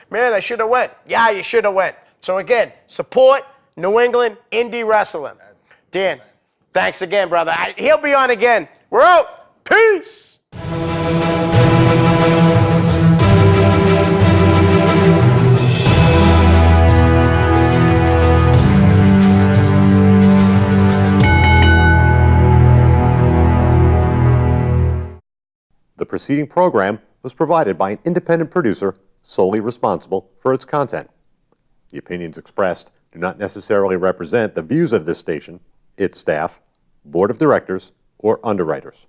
man, I should have went. Yeah, you should have went. So again, support New England indie wrestling. Dan, thanks again, brother. He'll be on again. We're out. Peace. The preceding program was provided by an independent producer solely responsible for its content. The opinions expressed do not necessarily represent the views of this station, its staff, board of directors, or underwriters.